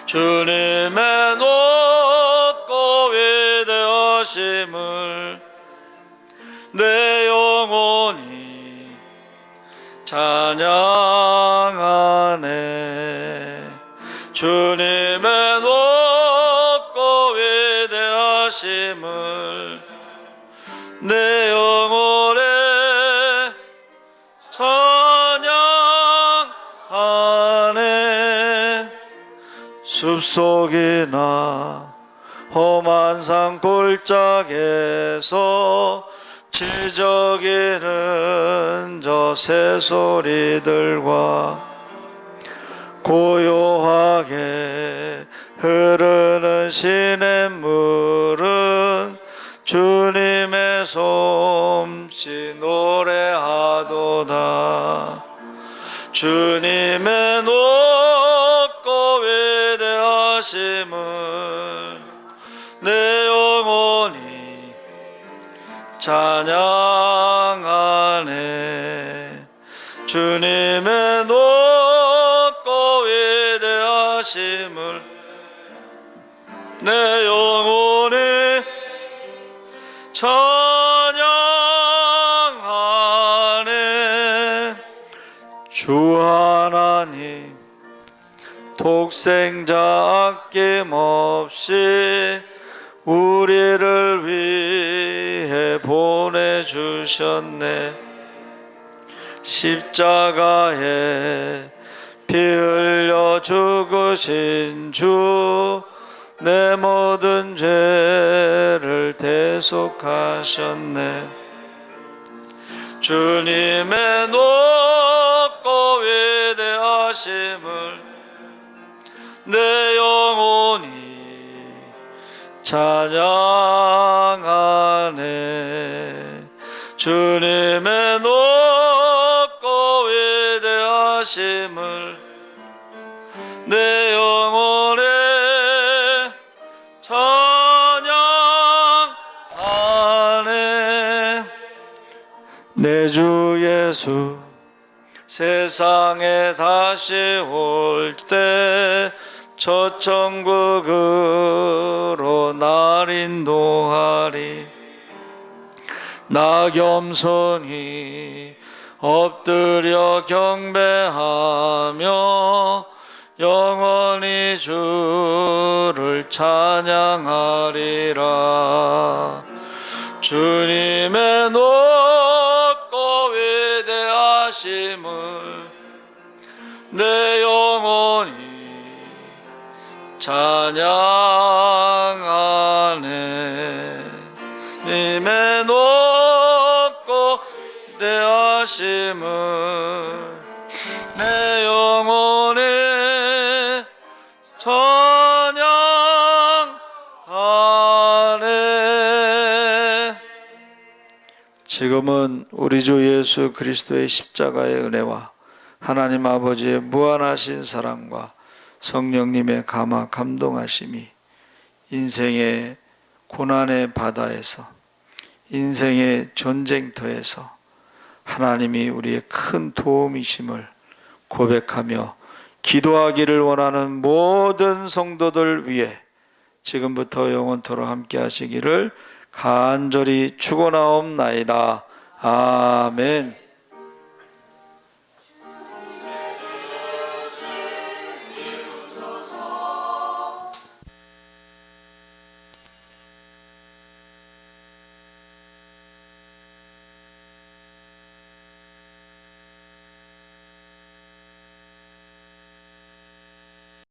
주님의 높고 위대하심을 내 영혼이 찬양하네. 주님의 높고 위대하심을 내 영혼에 찬양하네. 숲속이나 험한 산 골짜기에서 지저귀는 저 새소리들과 고요하게 흐르는 시냇물은 주님의 솜씨 노래하도다. 주님의 높고 위대하심을 내 영혼이 찬양하네. 주님의 높고 위대하심을 내 영혼이 찬양하네. 주 하나님 독생자 아낌없이 우리를 위해 보내주셨네. 십자가에 피 흘려 죽으신 주 내 모든 죄를 대속하셨네. 주님의 높고 위대하심을 내 영혼이 찬양하네. 주님의 높고 위대하심을 내 영혼이 찬양하네. 내 주 예수 세상에 다시 올 때 첫 천국으로 날 인도하리. 나 겸손히 엎드려 경배하며 영원히 주를 찬양하리라. 주님의 높고 위대하심을 내 영혼이 찬양하네. 주님의 높고 위대하심을 내 영혼이 찬양하네. 지금은 우리 주 예수 그리스도의 십자가의 은혜와 하나님 아버지의 무한하신 사랑과 성령님의 감화 감동하심이 인생의 고난의 바다에서, 인생의 전쟁터에서 하나님이 우리의 큰 도움이심을 고백하며 기도하기를 원하는 모든 성도들 위해 지금부터 영원토록 함께 하시기를 간절히 축원하옵나이다. 아멘.